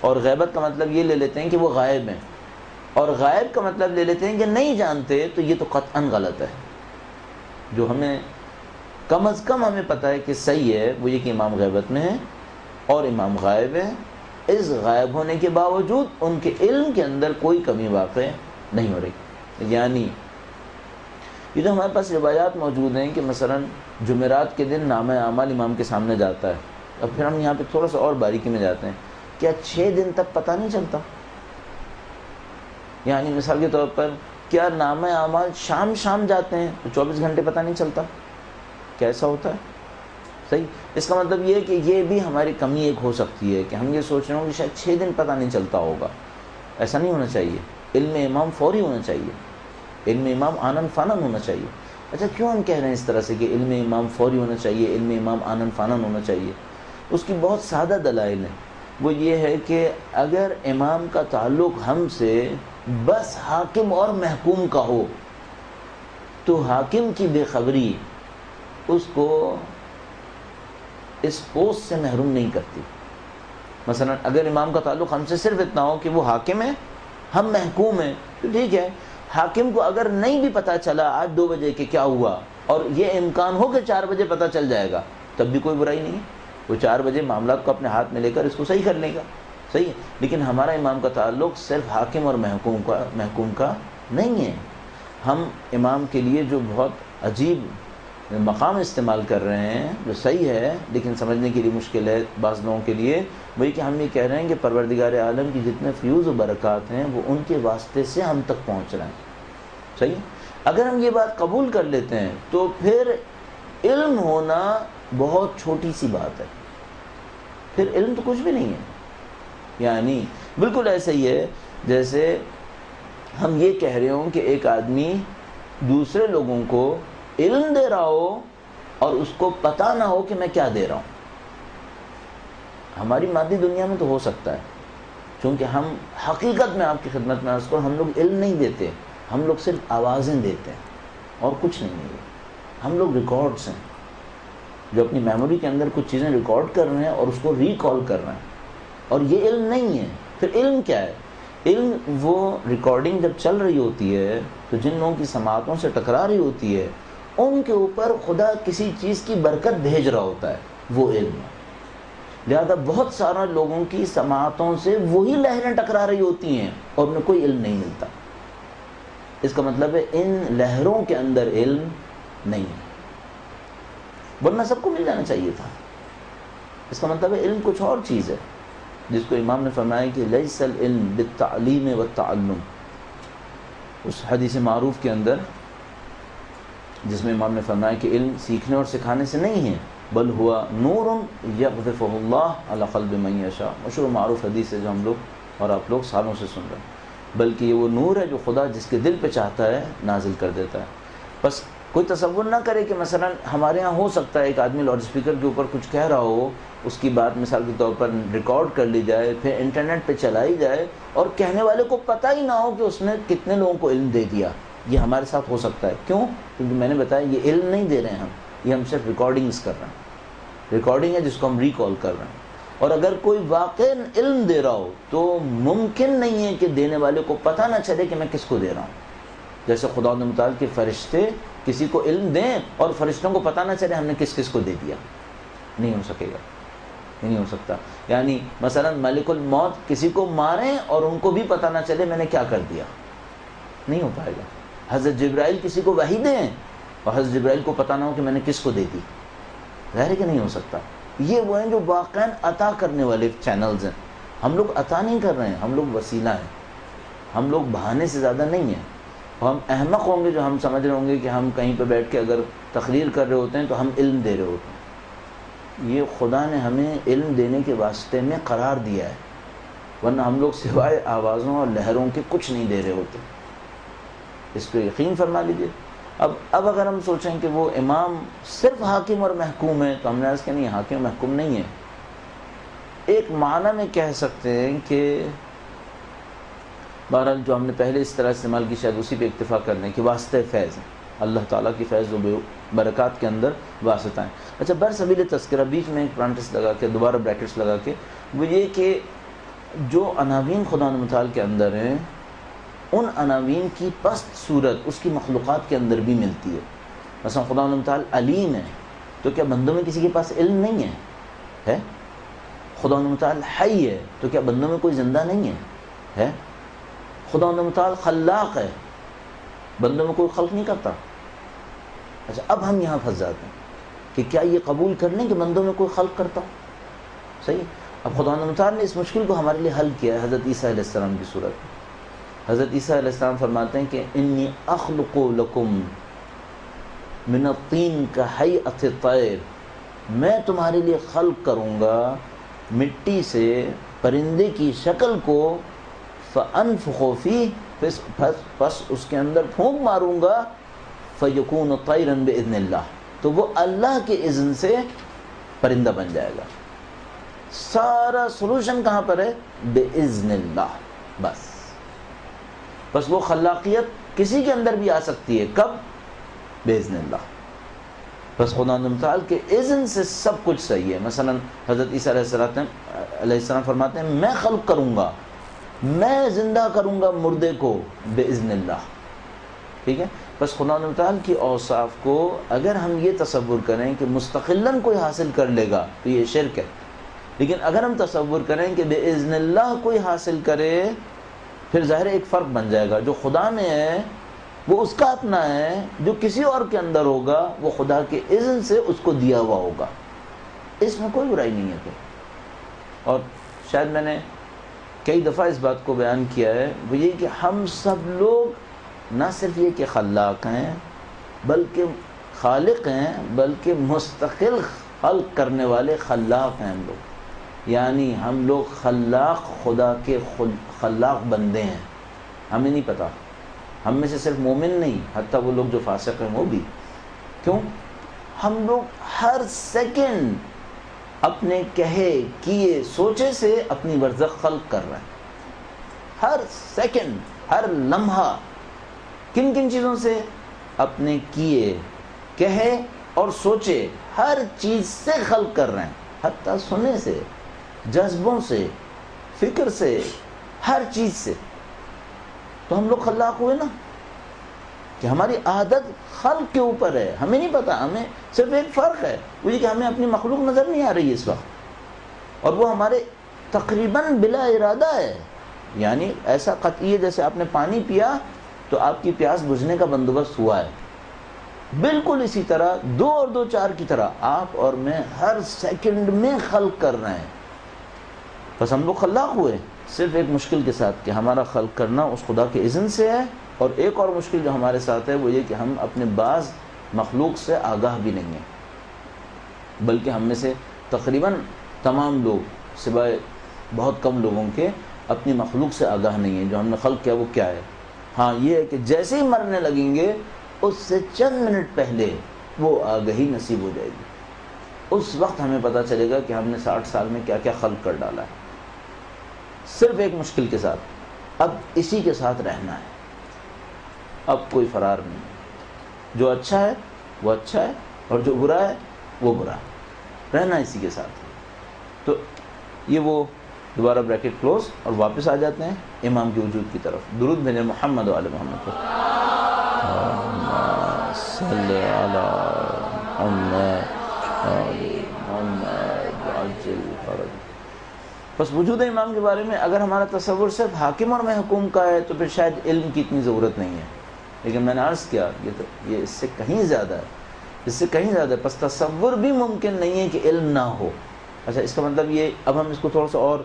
اور غیبت کا مطلب یہ لے لیتے ہیں کہ وہ غائب ہیں، اور غائب کا مطلب لے لیتے ہیں کہ نہیں جانتے، تو یہ تو قطعاً غلط ہے. جو ہمیں کم از کم ہمیں پتہ ہے کہ صحیح ہے وہ یہ کہ امام غیبت میں ہیں اور امام غائب ہیں. اس غائب ہونے کے باوجود ان کے علم کے اندر کوئی کمی واقع نہیں ہو رہی. یعنی یہ جو ہمارے پاس روایات موجود ہیں کہ مثلا جمعرات کے دن نامہ اعمال امام کے سامنے جاتا ہے، اب پھر ہم یہاں پہ تھوڑا سا اور باریکی میں جاتے ہیں. کیا 6 دن تک پتہ نہیں چلتا؟ یعنی مثال کے طور پر کیا نامہ اعمال شام جاتے ہیں تو 24 گھنٹے پتہ نہیں چلتا؟ کیسا ہوتا ہے؟ صحیح. اس کا مطلب یہ ہے کہ یہ بھی ہماری کمی ایک ہو سکتی ہے کہ ہم یہ سوچ رہے ہوں کہ شاید 6 دن پتہ نہیں چلتا ہوگا. ایسا نہیں ہونا چاہیے. علم امام فوری ہونا چاہیے، علم امام آنن فانن ہونا چاہیے. اچھا، کیوں ہم کہہ رہے ہیں اس طرح سے کہ علم امام فوری ہونا چاہیے، علم امام آنن فانن ہونا چاہیے؟ اس کی بہت سادہ دلائل ہیں. وہ یہ ہے کہ اگر امام کا تعلق ہم سے بس حاکم اور محکوم کا ہو تو حاکم کی بے خبری اس کو اس پوسٹ سے محروم نہیں کرتی. مثلا اگر امام کا تعلق ہم سے صرف اتنا ہو کہ وہ حاکم ہے، ہم محکوم ہیں، تو ٹھیک ہے. حاکم کو اگر نہیں بھی پتہ چلا آج 2 بجے کہ کیا ہوا، اور یہ امکان ہو کہ 4 بجے پتہ چل جائے گا، تب بھی کوئی برائی نہیں ہے. وہ 4 بجے معاملات کو اپنے ہاتھ میں لے کر اس کو صحیح کر لے گا. صحیح ہے. لیکن ہمارا امام کا تعلق صرف حاکم اور محکوم کا نہیں ہے. ہم امام کے لیے جو بہت عجیب مقام استعمال کر رہے ہیں، جو صحیح ہے لیکن سمجھنے کے لیے مشکل ہے بعض لوگوں کے لیے، وہی کہ ہم یہ کہہ رہے ہیں کہ پروردگار عالم کی جتنے فیوز و برکات ہیں وہ ان کے واسطے سے ہم تک پہنچ رہے ہیں. صحیح. اگر ہم یہ بات قبول کر لیتے ہیں تو پھر علم ہونا بہت چھوٹی سی بات ہے، پھر علم تو کچھ بھی نہیں ہے. یعنی بالکل ایسا ہی ہے جیسے ہم یہ کہہ رہے ہوں کہ ایک آدمی دوسرے لوگوں کو علم دے رہا ہو اور اس کو پتہ نہ ہو کہ میں کیا دے رہا ہوں. ہماری مادی دنیا میں تو ہو سکتا ہے، چونکہ ہم حقیقت میں آپ کی خدمت میں عرض کروں، ہم لوگ علم نہیں دیتے، ہم لوگ صرف آوازیں دیتے ہیں اور کچھ نہیں ہے. ہم لوگ ریکارڈز ہیں جو اپنی میموری کے اندر کچھ چیزیں ریکارڈ کر رہے ہیں اور اس کو ریکال کر رہے ہیں، اور یہ علم نہیں ہے. پھر علم کیا ہے؟ علم وہ ریکارڈنگ جب چل رہی ہوتی ہے تو جن لوگوں کی سماعتوں سے ٹکرا رہی ہوتی ہے ان کے اوپر خدا کسی چیز کی برکت بھیج رہا ہوتا ہے، وہ علم ہے. لہذا بہت سارا لوگوں کی سماعتوں سے وہی لہریں ٹکرا رہی ہوتی ہیں اور انہیں کوئی علم نہیں ملتا. اس کا مطلب ہے ان لہروں کے اندر علم نہیں ہے، ورنہ سب کو مل جانا چاہیے تھا. اس کا مطلب ہے علم کچھ اور چیز ہے، جس کو امام نے فرمایا کہ لیس العلم بالتعلیم والتعلم. اس حدیث معروف کے اندر جس میں امام نے فرمایا کہ علم سیکھنے اور سکھانے سے نہیں ہے، بل ہوا نور یقذفہ اللہ علی قلب من یشاء. مشہور و معروف حدیث ہے جو ہم لوگ اور آپ لوگ سالوں سے سن رہے ہیں. بلکہ یہ وہ نور ہے جو خدا جس کے دل پہ چاہتا ہے نازل کر دیتا ہے. بس کوئی تصور نہ کرے کہ مثلا ہمارے ہاں ہو سکتا ہے ایک آدمی لاؤڈ اسپیکر کے اوپر کچھ کہہ رہا ہو، اس کی بات مثال کے طور پر ریکارڈ کر لی جائے، پھر انٹرنیٹ پہ چلائی جائے اور کہنے والے کو پتہ ہی نہ ہو کہ اس نے کتنے لوگوں کو علم دے دیا. یہ ہمارے ساتھ ہو سکتا ہے. کیوں؟ کیونکہ میں نے بتایا یہ علم نہیں دے رہے ہیں یہ ہم صرف ریکارڈنگز کر رہے ہیں. ریکارڈنگ ہے جس کو ہم ریکال کر رہے ہیں. اور اگر کوئی واقع علم دے رہا ہو تو ممکن نہیں ہے کہ دینے والے کو پتہ نہ چلے کہ میں کس کو دے رہا ہوں. جیسے خدا متعال کے فرشتے کسی کو علم دیں اور فرشتوں کو پتہ نہ چلے ہم نے کس کس کو دے دیا، نہیں ہو سکے گا، نہیں ہو سکتا. یعنی مثلا ملک الموت کسی کو ماریں اور ان کو بھی پتہ نہ چلے میں نے کیا کر دیا، نہیں ہو پائے گا. حضرت جبرائیل کسی کو وحی دیں اور حضرت جبرائیل کو پتہ نہ ہو کہ میں نے کس کو دے دی، ظاہر ہے کہ نہیں ہو سکتا. یہ وہ ہیں جو واقعاً عطا کرنے والے چینلز ہیں. ہم لوگ عطا نہیں کر رہے ہیں، ہم لوگ وسیلہ ہیں. ہم لوگ بہانے سے زیادہ نہیں ہیں. اور ہم احمق ہوں گے جو ہم سمجھ رہے ہوں گے کہ ہم کہیں پہ بیٹھ کے اگر تقریر کر رہے ہوتے ہیں تو ہم علم دے رہے ہوتے ہیں. یہ خدا نے ہمیں علم دینے کے واسطے میں قرار دیا ہے، ورنہ ہم لوگ سوائے آوازوں اور لہروں کے کچھ نہیں دے رہے ہوتے. اس پہ یقین فرما لیجیے. اب اگر ہم سوچیں کہ وہ امام صرف حاکم اور محکوم ہے تو ہم نے عرض کیا نہیں، حاکم اور محکوم نہیں ہے. ایک معنی میں کہہ سکتے ہیں کہ بہرحال جو ہم نے پہلے اس طرح استعمال کی شاید اسی پہ اکتفا کر لیں کہ واسطہ فیض ہے، اللہ تعالیٰ کی فیض و برکات کے اندر واسطہ ہیں. اچھا، برسبیل تذکرہ بیچ میں ایک پرانٹس لگا کے دوبارہ بریکٹس لگا کے وہ یہ کہ جو عناوین خدا متعال کے اندر ہیں ان عناوین کی پست صورت اس کی مخلوقات کے اندر بھی ملتی ہے. مثلا خدا متعال علیم ہے تو کیا بندوں میں کسی کے پاس علم نہیں ہے؟ خدا متعال حی ہے تو کیا بندوں میں کوئی زندہ نہیں ہے؟ خدا متعال خلاق ہے، بندوں میں کوئی خلق نہیں کرتا. اچھا، اب ہم یہاں پھنس جاتے ہیں کہ کیا یہ قبول کر لیں کہ بندوں میں کوئی خلق کرتا؟ صحیح. اب خدا متعال نے اس مشکل کو ہمارے لیے حل کیا ہے حضرت عیسیٰ علیہ السلام کی صورت میں. حضرت عیسیٰ علیہ السلام فرماتے ہیں کہ انی اخلق لکم من الطین کہیئۃ الطیر، میں تمہارے لیے خلق کروں گا مٹی سے پرندے کی شکل کو، فانفخ فیہ، پس اس کے اندر پھونک ماروں گا، فیکون طیرا باذن اللہ، تو وہ اللہ کے اذن سے پرندہ بن جائے گا. سارا سولوشن کہاں پر ہے؟ باذن اللہ. بس وہ خلاقیت کسی کے اندر بھی آ سکتی ہے، کب؟ باذن اللہ. بس خدا متعال کے اذن سے سب کچھ صحیح ہے. مثلا حضرت عیسیٰ علیہ السلام فرماتے ہیں میں خلق کروں گا، میں زندہ کروں گا مردے کو باذن اللہ. ٹھیک ہے. بس خدا متعال کی اوصاف کو اگر ہم یہ تصور کریں کہ مستقلاً کوئی حاصل کر لے گا تو یہ شرک ہے. لیکن اگر ہم تصور کریں کہ باذن اللہ کوئی حاصل کرے پھر ظاہر ایک فرق بن جائے گا. جو خدا میں ہے وہ اس کا اپنا ہے، جو کسی اور کے اندر ہوگا وہ خدا کے اذن سے اس کو دیا ہوا ہوگا. اس میں کوئی برائی نہیں ہے. اور شاید میں نے کئی دفعہ اس بات کو بیان کیا ہے، وہ یہ کہ ہم سب لوگ نہ صرف یہ کہ خلاق ہیں بلکہ خالق ہیں، بلکہ مستقل خلق کرنے والے خلاق ہیں ہم لوگ. یعنی ہم لوگ خلاق خدا کے خلاق بندے ہیں، ہمیں نہیں پتہ. ہم میں سے صرف مومن نہیں، حتیٰ وہ لوگ جو فاسق ہیں وہ بھی. کیوں؟ ہم لوگ ہر سیکنڈ اپنے کہے کیے سوچے سے اپنی برزخ خلق کر رہے ہیں. ہر سیکنڈ، ہر لمحہ کن کن چیزوں سے؟ اپنے کیے کہے اور سوچے ہر چیز سے خلق کر رہے ہیں، حتیٰ سنے سے، جذبوں سے، فکر سے، ہر چیز سے. تو ہم لوگ خلاق ہوئے نا، کہ ہماری عادت خلق کے اوپر ہے. ہمیں نہیں پتا، ہمیں صرف ایک فرق ہے وہ یہ کہ ہمیں اپنی مخلوق نظر نہیں آ رہی ہے اس وقت. اور وہ ہمارے تقریباً بلا ارادہ ہے، یعنی ایسا قطعی ہے جیسے آپ نے پانی پیا تو آپ کی پیاس بجھنے کا بندوبست ہوا ہے، بالکل اسی طرح 2 اور 2 4 کی طرح آپ اور میں ہر سیکنڈ میں خلق کر رہے ہیں. بس ہم لوگ خلاق ہوئے صرف ایک مشکل کے ساتھ کہ ہمارا خلق کرنا اس خدا کے اذن سے ہے، اور ایک اور مشکل جو ہمارے ساتھ ہے وہ یہ کہ ہم اپنے بعض مخلوق سے آگاہ بھی نہیں ہیں، بلکہ ہم میں سے تقریباً تمام لوگ سوائے بہت کم لوگوں کے اپنی مخلوق سے آگاہ نہیں ہیں. جو ہم نے خلق کیا وہ کیا ہے؟ ہاں یہ ہے کہ جیسے ہی مرنے لگیں گے اس سے چند منٹ پہلے وہ آگہی نصیب ہو جائے گی. اس وقت ہمیں پتہ چلے گا کہ ہم نے 60 سال میں کیا کیا خلق کر ڈالا ہے، صرف ایک مشکل کے ساتھ. اب اسی کے ساتھ رہنا ہے، اب کوئی فرار نہیں. جو اچھا ہے وہ اچھا ہے اور جو برا ہے وہ برا ہے، رہنا اسی کے ساتھ. تو یہ وہ دوبارہ بریکٹ کلوز اور واپس آ جاتے ہیں امام کے وجود کی طرف. درود بھیجیں محمد و آل محمد پر. صلی علی محمد عجل فرج. بس وجود امام کے بارے میں اگر ہمارا تصور صرف حاکم اور محکوم کا ہے تو پھر شاید علم کی اتنی ضرورت نہیں ہے، لیکن میں نے عرض کیا یہ اس سے کہیں زیادہ ہے، اس سے کہیں زیادہ ہے. پس تصور بھی ممکن نہیں ہے کہ علم نہ ہو. اچھا اس کا مطلب یہ، اب ہم اس کو تھوڑا سا اور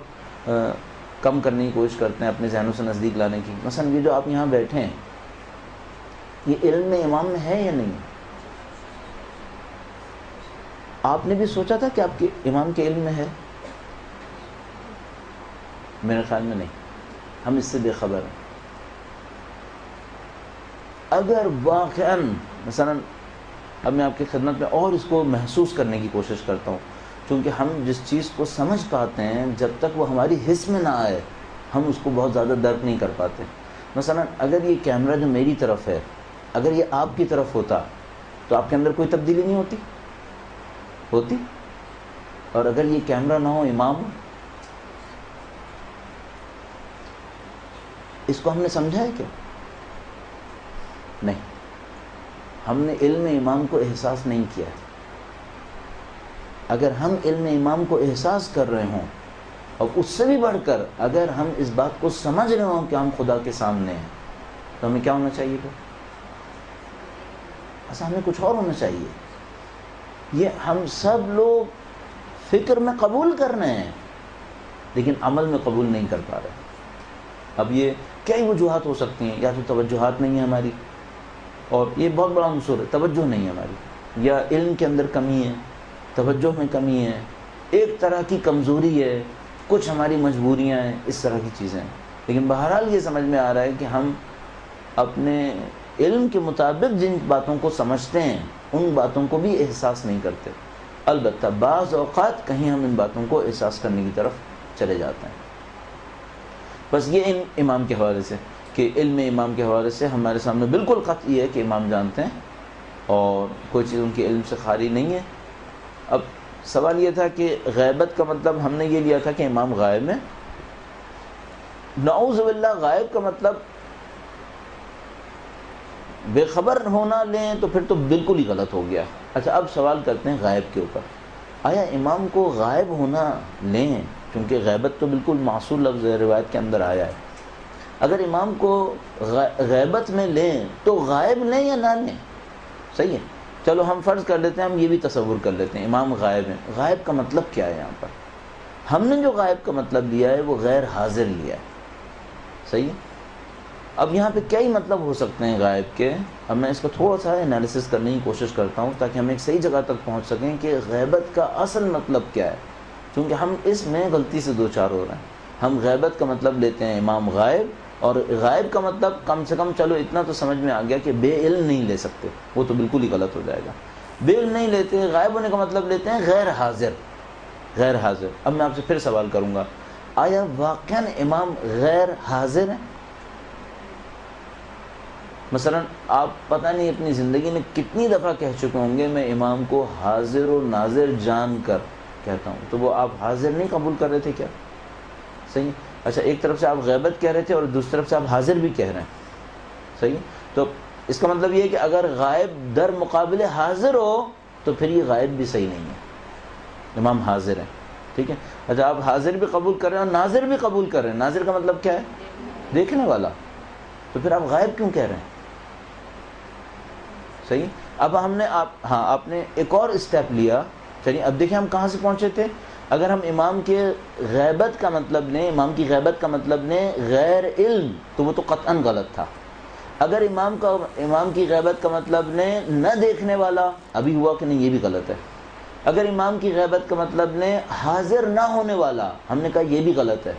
کم کرنے کی کوشش کرتے ہیں، اپنے ذہنوں سے نزدیک لانے کی. مثلا یہ جو آپ یہاں بیٹھے ہیں یہ علم میں امام میں ہے یا نہیں؟ آپ نے بھی سوچا تھا کہ آپ کے امام کے علم میں ہے؟ میرے خیال میں نہیں، ہم اس سے بے خبر ہیں. اگر واقعاً مثلا اب میں آپ کی خدمت میں اور اس کو محسوس کرنے کی کوشش کرتا ہوں، چونکہ ہم جس چیز کو سمجھ پاتے ہیں جب تک وہ ہماری حس میں نہ آئے ہم اس کو بہت زیادہ درک نہیں کر پاتے. مثلا اگر یہ کیمرہ جو میری طرف ہے اگر یہ آپ کی طرف ہوتا تو آپ کے اندر کوئی تبدیلی نہیں ہوتی؟ اور اگر یہ کیمرہ نہ ہو امام، اس کو ہم نے سمجھا ہے کیا؟ نہیں، ہم نے علم امام کو احساس نہیں کیا ہے. اگر ہم علم امام کو احساس کر رہے ہوں اور اس سے بھی بڑھ کر اگر ہم اس بات کو سمجھ رہے ہوں کہ ہم خدا کے سامنے ہیں تو ہمیں کیا ہونا چاہیے پھر؟ ایسا ہمیں کچھ اور ہونا چاہیے. یہ ہم سب لوگ فکر میں قبول کر رہے ہیں لیکن عمل میں قبول نہیں کر پا رہے. اب یہ کئی وجوہات ہو سکتی ہیں، یا تو توجہات نہیں ہے ہماری، اور یہ بہت بڑا عنصر ہے، توجہ نہیں ہے ہماری، یا علم کے اندر کمی ہے، توجہ میں کمی ہے، ایک طرح کی کمزوری ہے، کچھ ہماری مجبوریاں ہیں، اس طرح کی چیزیں ہیں. لیکن بہرحال یہ سمجھ میں آ رہا ہے کہ ہم اپنے علم کے مطابق جن باتوں کو سمجھتے ہیں ان باتوں کو بھی احساس نہیں کرتے. البتہ بعض اوقات کہیں ہم ان باتوں کو احساس کرنے کی طرف چلے جاتے ہیں. بس یہ امام کے حوالے سے کہ علم امام کے حوالے سے ہمارے سامنے بالکل قطعی ہے کہ امام جانتے ہیں اور کوئی چیز ان کے علم سے خالی نہیں ہے. اب سوال یہ تھا کہ غیبت کا مطلب ہم نے یہ لیا تھا کہ امام غائب ہے. نعوذ باللہ غائب کا مطلب بے خبر ہونا لیں تو پھر تو بالکل ہی غلط ہو گیا. اچھا اب سوال کرتے ہیں غائب کے اوپر. آیا امام کو غائب ہونا لیں؟ کیونکہ غیبت تو بالکل معصول لفظ ہے، روایت کے اندر آیا ہے. اگر امام کو غیبت میں لیں تو غائب لیں یا نہ لیں؟ صحیح ہے، چلو ہم فرض کر لیتے ہیں، ہم یہ بھی تصور کر لیتے ہیں امام غائب ہیں. غائب کا مطلب کیا ہے؟ یہاں پر ہم نے جو غائب کا مطلب لیا ہے وہ غیر حاضر لیا ہے. صحیح ہے. اب یہاں پہ کئی مطلب ہو سکتے ہیں غائب کے. اب میں اس کو تھوڑا سا انالیسس کرنے کی کوشش کرتا ہوں تاکہ ہم ایک صحیح جگہ تک پہنچ سکیں کہ غیبت کا اصل مطلب کیا ہے، کیونکہ ہم اس میں غلطی سے دو چار ہو رہے ہیں. ہم غیبت کا مطلب لیتے ہیں امام غائب، اور غائب کا مطلب کم سے کم چلو اتنا تو سمجھ میں آ گیا کہ بے علم نہیں لے سکتے، وہ تو بالکل ہی غلط ہو جائے گا. بے علم نہیں لیتے، غائب ہونے کا مطلب لیتے ہیں غیر حاضر. غیر حاضر. اب میں آپ سے پھر سوال کروں گا، آیا واقعاً امام غیر حاضر ہیں؟ مثلا آپ پتہ نہیں اپنی زندگی میں کتنی دفعہ کہہ چکے ہوں گے میں امام کو حاضر و ناظر جان کر کہتا ہوں، تو وہ آپ حاضر نہیں قبول کر رہے تھے کیا؟ صحیح. اچھا ایک طرف سے آپ غیبت کہہ رہے تھے اور دوسری طرف سے آپ حاضر بھی کہہ رہے ہیں. صحیح. تو اس کا مطلب یہ ہے کہ اگر غائب در مقابل حاضر ہو تو پھر یہ غائب بھی صحیح نہیں ہے، امام حاضر ہیں. ٹھیک ہے. اچھا آپ حاضر بھی قبول کر رہے ہیں اور ناظر بھی قبول کر رہے ہیں. ناظر کا مطلب کیا ہے؟ دیکھنے والا. تو پھر آپ غائب کیوں کہہ رہے ہیں؟ صحیح. اب ہم نے آپ نے ایک اور اسٹیپ لیا. چلیے اب دیکھیں ہم کہاں سے پہنچے تھے. اگر ہم امام کے غیبت کا مطلب لیں، امام کی غیبت کا مطلب لیں غیر علم، تو وہ تو قطعاً غلط تھا. اگر امام کی غیبت کا مطلب لیں نہ دیکھنے والا، ابھی ہوا کہ نہیں، یہ بھی غلط ہے. اگر امام کی غیبت کا مطلب لیں حاضر نہ ہونے والا، ہم نے کہا یہ بھی غلط ہے.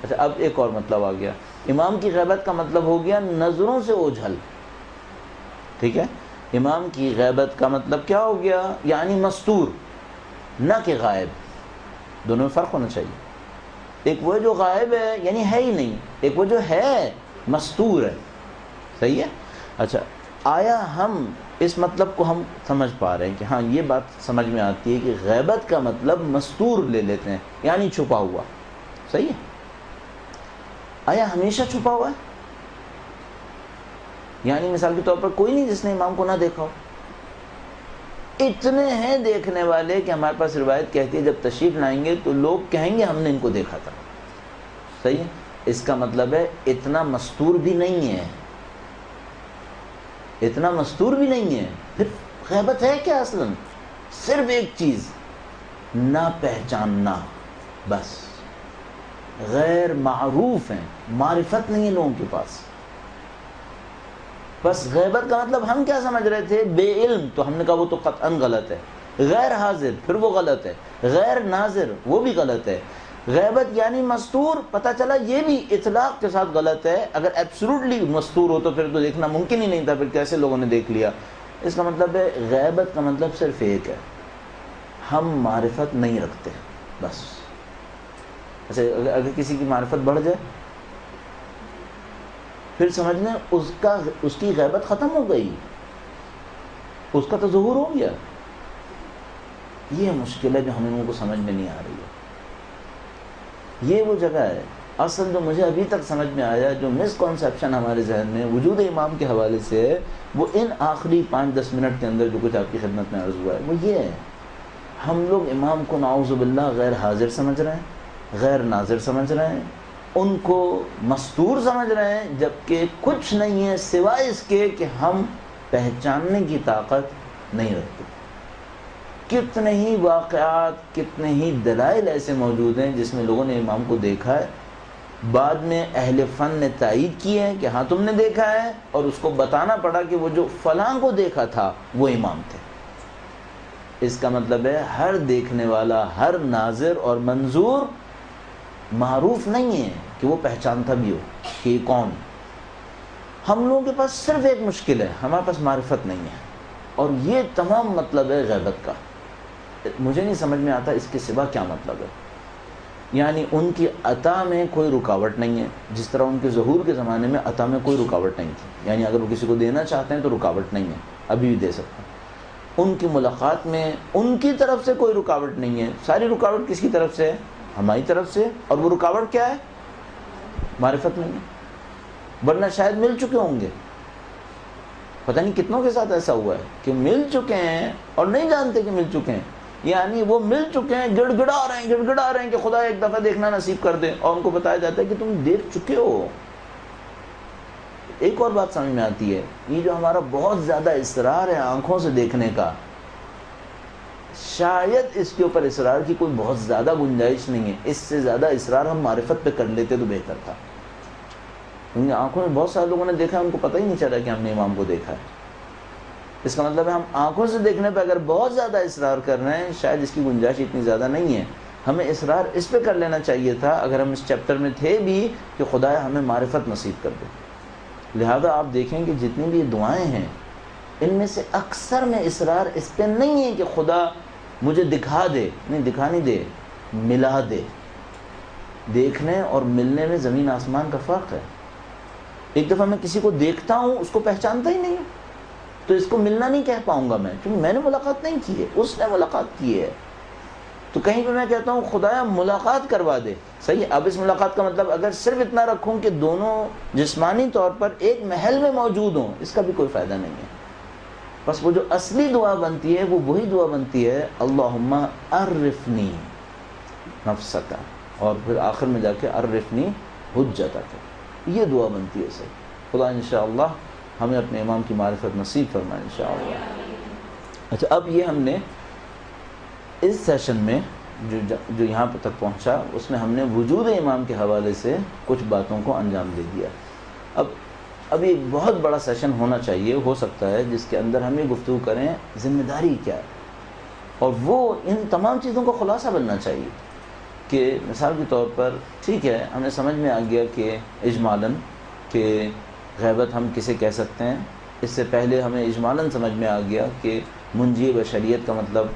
اچھا اب ایک اور مطلب آ گیا. امام کی غیبت کا مطلب ہو گیا نظروں سے اوجھل. ٹھیک ہے. امام کی غیبت کا مطلب کیا ہو گیا؟ یعنی مستور، نہ کہ غائب. دونوں میں فرق ہونا چاہیے. ایک وہ جو غائب ہے یعنی ہے ہی نہیں، ایک وہ جو ہے مستور ہے. صحیح ہے. اچھا آیا ہم اس مطلب کو ہم سمجھ پا رہے ہیں کہ ہاں یہ بات سمجھ میں آتی ہے کہ غیبت کا مطلب مستور لے لیتے ہیں یعنی چھپا ہوا. صحیح ہے. آیا ہمیشہ چھپا ہوا ہے؟ یعنی مثال کے طور پر کوئی نہیں جس نے امام کو نہ دیکھا ہو. اتنے ہیں دیکھنے والے کہ ہمارے پاس روایت کہتی ہے جب تشریف لائیں گے تو لوگ کہیں گے ہم نے ان کو دیکھا تھا. صحیح ہے. اس کا مطلب ہے اتنا مستور بھی نہیں ہے، اتنا مستور بھی نہیں ہے. پھر غیبت ہے کیا اصلا؟ صرف ایک چیز، نہ پہچاننا بس. غیر معروف ہیں، معرفت نہیں ہے لوگوں کے پاس. بس غیبت کا مطلب ہم کیا سمجھ رہے تھے؟ بے علم. تو ہم نے کہا وہ تو قطعاً غلط ہے. غیر حاضر، پھر وہ غلط ہے. غیر ناظر، وہ بھی غلط ہے. غیبت یعنی مستور، پتہ چلا یہ بھی اطلاق کے ساتھ غلط ہے. اگر ایبسولوٹلی مستور ہو تو پھر تو دیکھنا ممکن ہی نہیں تھا، پھر کیسے لوگوں نے دیکھ لیا. اس کا مطلب ہے غیبت کا مطلب صرف ایک ہے، ہم معرفت نہیں رکھتے بس. اچھا اگر کسی کی معرفت بڑھ جائے پھر سمجھ لیں اس کی غیبت ختم ہو گئی، اس کا تو ظہور ہو گیا. یہ مشکل ہے جو ہم لوگوں کو سمجھ میں نہیں آ رہی ہے. یہ وہ جگہ ہے اصل جو مجھے ابھی تک سمجھ میں آیا، جو مس کنسیپشن ہمارے ذہن میں وجود امام کے حوالے سے ہے، وہ ان آخری 5-10 منٹ کے اندر جو کچھ آپ کی خدمت میں عرض ہوا ہے وہ یہ ہے. ہم لوگ امام کو نعوذ باللہ غیر حاضر سمجھ رہے ہیں، غیر ناظر سمجھ رہے ہیں، ان کو مستور سمجھ رہے ہیں، جبکہ کچھ نہیں ہے سوائے اس کے کہ ہم پہچاننے کی طاقت نہیں رکھتے. کتنے ہی واقعات، کتنے ہی دلائل ایسے موجود ہیں جس میں لوگوں نے امام کو دیکھا ہے، بعد میں اہل فن نے تائید کی ہے کہ ہاں تم نے دیکھا ہے، اور اس کو بتانا پڑا کہ وہ جو فلاں کو دیکھا تھا وہ امام تھے. اس کا مطلب ہے ہر دیکھنے والا، ہر ناظر اور منظور معروف نہیں ہے کہ وہ پہچانتا بھی ہو کہ یہ کون. ہم لوگوں کے پاس صرف ایک مشکل ہے، ہمارے پاس معرفت نہیں ہے، اور یہ تمام مطلب ہے غیبت کا. مجھے نہیں سمجھ میں آتا اس کے سوا کیا مطلب ہے. یعنی ان کی عطا میں کوئی رکاوٹ نہیں ہے، جس طرح ان کے ظہور کے زمانے میں عطا میں کوئی رکاوٹ نہیں تھی. یعنی اگر وہ کسی کو دینا چاہتے ہیں تو رکاوٹ نہیں ہے، ابھی بھی دے سکتے ہیں. ان کی ملاقات میں ان کی طرف سے کوئی رکاوٹ نہیں ہے. ساری رکاوٹ کس کی طرف سے ہے؟ ہماری طرف سے. اور وہ رکاوٹ کیا ہے؟ معرفت نہیں ہے. ورنہ شاید مل چکے ہوں گے. پتہ نہیں کتنوں کے ساتھ ایسا ہوا ہے کہ مل چکے ہیں اور نہیں جانتے کہ مل چکے ہیں. یعنی وہ مل چکے ہیں، گڑ گڑا رہے ہیں کہ خدا ایک دفعہ دیکھنا نصیب کر دے، اور ان کو بتایا جاتا ہے کہ تم دیکھ چکے ہو. ایک اور بات سمجھ میں آتی ہے، یہ جو ہمارا بہت زیادہ اصرار ہے آنکھوں سے دیکھنے کا، شاید اس کے اوپر اصرار کی کوئی بہت زیادہ گنجائش نہیں ہے. اس سے زیادہ اصرار ہم معرفت پہ کر لیتے تو بہتر تھا. کیونکہ آنکھوں میں بہت سارے لوگوں نے دیکھا، ان کو پتہ ہی نہیں چلا کہ ہم نے امام کو دیکھا ہے. اس کا مطلب ہے ہم آنکھوں سے دیکھنے پہ اگر بہت زیادہ اصرار کر رہے ہیں، شاید اس کی گنجائش اتنی زیادہ نہیں ہے. ہمیں اصرار اس پہ کر لینا چاہیے تھا اگر ہم اس چیپٹر میں تھے بھی، کہ خدایا ہمیں معرفت نصیب کر دے. لہذا آپ دیکھیں کہ جتنی بھی دعائیں ہیں ان میں سے اکثر میں اصرار اس پہ نہیں ہے کہ خدا مجھے دکھا دے. نہیں، دکھا نہیں دے، ملا دے. دیکھنے اور ملنے میں زمین آسمان کا فرق ہے. ایک دفعہ میں کسی کو دیکھتا ہوں، اس کو پہچانتا ہی نہیں، تو اس کو ملنا نہیں کہہ پاؤں گا میں، کیونکہ میں نے ملاقات نہیں کی ہے، اس نے ملاقات کی ہے. تو کہیں پہ میں کہتا ہوں خدایا ملاقات کروا دے. صحیح. اب اس ملاقات کا مطلب اگر صرف اتنا رکھوں کہ دونوں جسمانی طور پر ایک محل میں موجود ہوں، اس کا بھی کوئی فائدہ نہیں ہے. بس وہ جو اصلی دعا بنتی ہے وہ وہی دعا بنتی ہے، اللہم عرفنی نفسک، اور پھر آخر میں جا کے عرفنی حجتک. یہ دعا بنتی ہے سر. خدا انشاءاللہ ہمیں اپنے امام کی معرفت نصیب فرمائے انشاءاللہ. اچھا، اب یہ ہم نے اس سیشن میں جو یہاں تک پہنچا، اس میں ہم نے وجود امام کے حوالے سے کچھ باتوں کو انجام دے دیا. اب ایک بہت بڑا سیشن ہونا چاہیے، ہو سکتا ہے، جس کے اندر ہم یہ گفتگو کریں ذمہ داری کیا ہے، اور وہ ان تمام چیزوں کا خلاصہ بننا چاہیے. کہ مثال کے طور پر ٹھیک ہے، ہمیں سمجھ میں آ گیا کہ اجمالاً کہ غیبت ہم کسے کہہ سکتے ہیں. اس سے پہلے ہمیں اجمالاً سمجھ میں آ گیا کہ منجی بشریت کا مطلب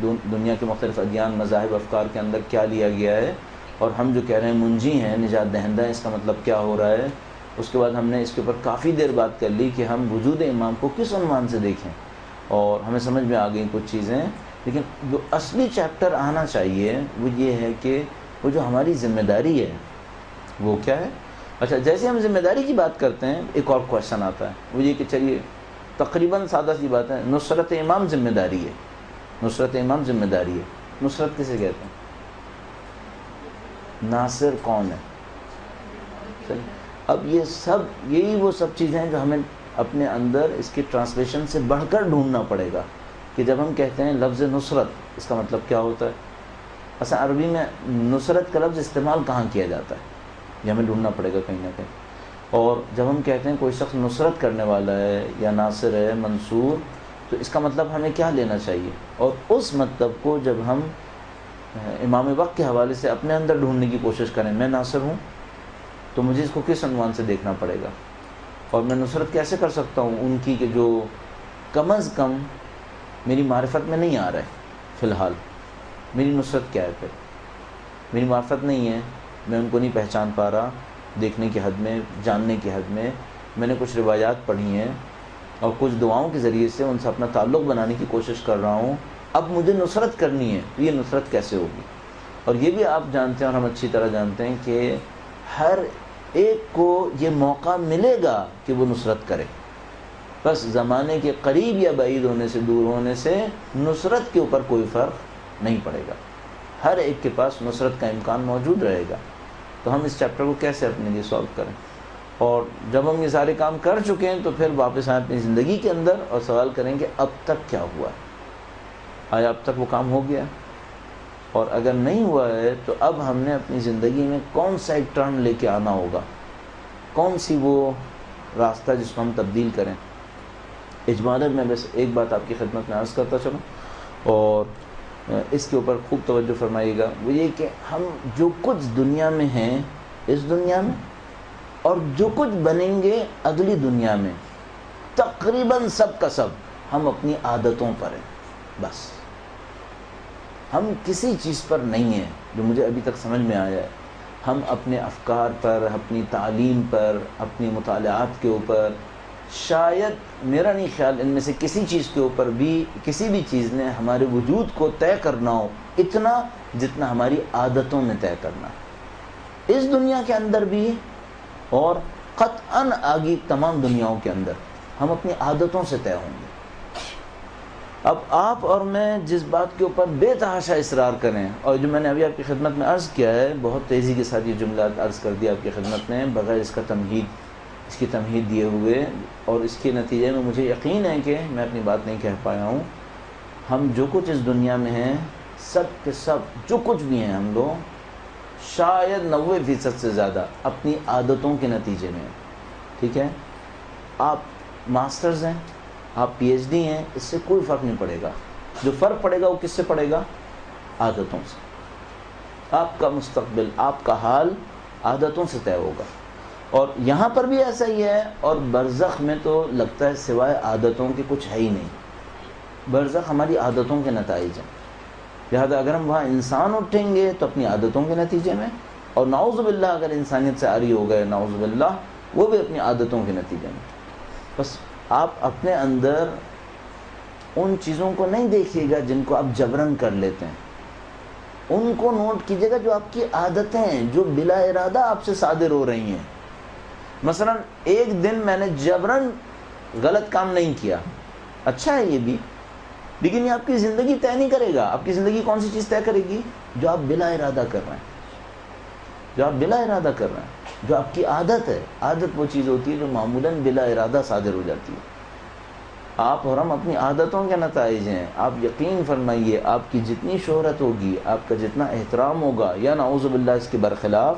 دنیا کے مختلف ادیان، مذاہب، افکار کے اندر کیا لیا گیا ہے، اور ہم جو کہہ رہے ہیں منجی ہیں، نجات دہندہ ہیں، اس کا مطلب کیا ہو رہا ہے. اس کے بعد ہم نے اس کے اوپر کافی دیر بات کر لی کہ ہم وجود امام کو کس عنوان سے دیکھیں، اور ہمیں سمجھ میں آ گئی کچھ چیزیں. لیکن جو اصلی چیپٹر آنا چاہیے وہ یہ ہے کہ وہ جو ہماری ذمہ داری ہے وہ کیا ہے. اچھا، جیسے ہم ذمہ داری کی بات کرتے ہیں، ایک اور کویشچن آتا ہے، وہ یہ کہ چلیے تقریباً سادہ سی بات ہے، نصرت امام ذمہ داری ہے. نصرت امام ذمہ داری ہے. نصرت کسے کہتے ہیں؟ ناصر کون ہے؟ چلیے، اب یہی وہ سب چیزیں ہیں جو ہمیں اپنے اندر اس کی ٹرانسلیشن سے بڑھ کر ڈھونڈنا پڑے گا کہ جب ہم کہتے ہیں لفظ نصرت، اس کا مطلب کیا ہوتا ہے. اصل عربی میں نصرت کا لفظ استعمال کہاں کیا جاتا ہے، یہ ہمیں ڈھونڈنا پڑے گا کہیں نہ کہیں. اور جب ہم کہتے ہیں کوئی شخص نصرت کرنے والا ہے یا ناصر ہے، منصور، تو اس کا مطلب ہمیں کیا لینا چاہیے. اور اس مطلب کو جب ہم امام وقت کے حوالے سے اپنے اندر ڈھونڈنے کی کوشش کریں، میں ناصر ہوں تو مجھے اس کو کس عنوان سے دیکھنا پڑے گا، اور میں نصرت کیسے کر سکتا ہوں ان کی کہ جو کم از کم میری معرفت میں نہیں آ رہا ہے. فی الحال میری نصرت کیا ہے، پھر میری معرفت نہیں ہے، میں ان کو نہیں پہچان پا رہا دیکھنے کی حد میں، جاننے کی حد میں. میں نے کچھ روایات پڑھی ہیں اور کچھ دعاؤں کے ذریعے سے ان سے اپنا تعلق بنانے کی کوشش کر رہا ہوں. اب مجھے نصرت کرنی ہے تو یہ نصرت کیسے ہوگی. اور یہ بھی آپ جانتے ہیں اور ہم اچھی طرح جانتے ہیں کہ ہر ایک کو یہ موقع ملے گا کہ وہ نصرت کرے، بس زمانے کے قریب یا بعید ہونے سے، دور ہونے سے نصرت کے اوپر کوئی فرق نہیں پڑے گا. ہر ایک کے پاس نصرت کا امکان موجود رہے گا. تو ہم اس چیپٹر کو کیسے اپنے لیے سالو کریں، اور جب ہم یہ سارے کام کر چکے ہیں تو پھر واپس آئیں اپنی زندگی کے اندر اور سوال کریں کہ اب تک کیا ہوا ہے. آیا اب تک وہ کام ہو گیا؟ اور اگر نہیں ہوا ہے تو اب ہم نے اپنی زندگی میں کون سا ایک ٹرن لے کے آنا ہوگا، کون سی وہ راستہ جس کو ہم تبدیل کریں. اجمالاً میں بس ایک بات آپ کی خدمت میں عرض کرتا چلوں، اور اس کے اوپر خوب توجہ فرمائیے گا. وہ یہ کہ ہم جو کچھ دنیا میں ہیں اس دنیا میں، اور جو کچھ بنیں گے اگلی دنیا میں، تقریباً سب کا سب ہم اپنی عادتوں پر ہیں. بس ہم کسی چیز پر نہیں ہیں جو مجھے ابھی تک سمجھ میں آیا ہے. ہم اپنے افکار پر، اپنی تعلیم پر، اپنی مطالعات کے اوپر، شاید میرا نہیں خیال ان میں سے کسی چیز کے اوپر بھی کسی بھی چیز نے ہمارے وجود کو طے کرنا ہو اتنا جتنا ہماری عادتوں نے طے کرنا. اس دنیا کے اندر بھی اور قطعاً آگے تمام دنیاؤں کے اندر ہم اپنی عادتوں سے طے ہوں گے. اب آپ اور میں جس بات کے اوپر بے تحاشا اصرار کریں، اور جو میں نے ابھی آپ کی خدمت میں عرض کیا ہے، بہت تیزی کے ساتھ یہ جملہ عرض کر دیا آپ کی خدمت میں بغیر اس کی تمہید دیے ہوئے، اور اس کے نتیجے میں مجھے یقین ہے کہ میں اپنی بات نہیں کہہ پایا ہوں. ہم جو کچھ اس دنیا میں ہیں، سب کے سب جو کچھ بھی ہیں ہم لوگ، شاید 90% سے زیادہ اپنی عادتوں کے نتیجے میں. ٹھیک ہے، آپ ماسٹرز ہیں، آپ پی ایچ ڈی ہیں، اس سے کوئی فرق نہیں پڑے گا. جو فرق پڑے گا وہ کس سے پڑے گا؟ عادتوں سے. آپ کا مستقبل، آپ کا حال عادتوں سے طے ہوگا. اور یہاں پر بھی ایسا ہی ہے، اور برزخ میں تو لگتا ہے سوائے عادتوں کے کچھ ہے ہی نہیں. برزخ ہماری عادتوں کے نتائج ہیں. لہذا اگر ہم وہاں انسان اٹھیں گے تو اپنی عادتوں کے نتیجے میں، اور نعوذ باللہ اگر انسانیت سے عاری ہو گئے، نعوذ باللہ، وہ بھی اپنی عادتوں کے نتیجے میں. بس آپ اپنے اندر ان چیزوں کو نہیں دیکھیے گا جن کو آپ جبرن کر لیتے ہیں، ان کو نوٹ کیجیے گا جو آپ کی عادتیں ہیں، جو بلا ارادہ آپ سے صادر ہو رہی ہیں. مثلا ایک دن میں نے جبرن غلط کام نہیں کیا، اچھا ہے یہ بھی، لیکن یہ آپ کی زندگی طے نہیں کرے گا. آپ کی زندگی کون سی چیز طے کرے گی؟ جو آپ بلا ارادہ کر رہے ہیں، جو آپ بلا ارادہ کر رہے ہیں، جو آپ کی عادت ہے. عادت وہ چیز ہوتی ہے جو معمولاً بلا ارادہ صادر ہو جاتی ہے. آپ اور ہم اپنی عادتوں کے نتائج ہیں. آپ یقین فرمائیے آپ کی جتنی شہرت ہوگی، آپ کا جتنا احترام ہوگا، یا نعوذ باللہ اس کے برخلاف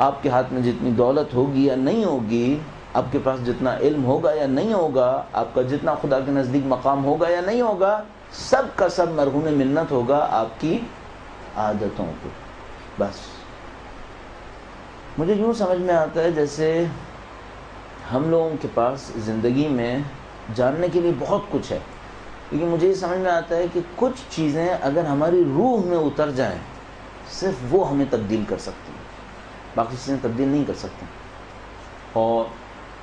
آپ کے ہاتھ میں جتنی دولت ہوگی یا نہیں ہوگی، آپ کے پاس جتنا علم ہوگا یا نہیں ہوگا، آپ کا جتنا خدا کے نزدیک مقام ہوگا یا نہیں ہوگا، سب کا سب مرہون منت ہوگا آپ کی عادتوں کو. بس مجھے یوں سمجھ میں آتا ہے جیسے ہم لوگوں کے پاس زندگی میں جاننے کے لیے بہت کچھ ہے، لیکن مجھے یہ سمجھ میں آتا ہے کہ کچھ چیزیں اگر ہماری روح میں اتر جائیں صرف وہ ہمیں تبدیل کر سکتی ہیں، باقی چیزیں تبدیل نہیں کر سکتی. اور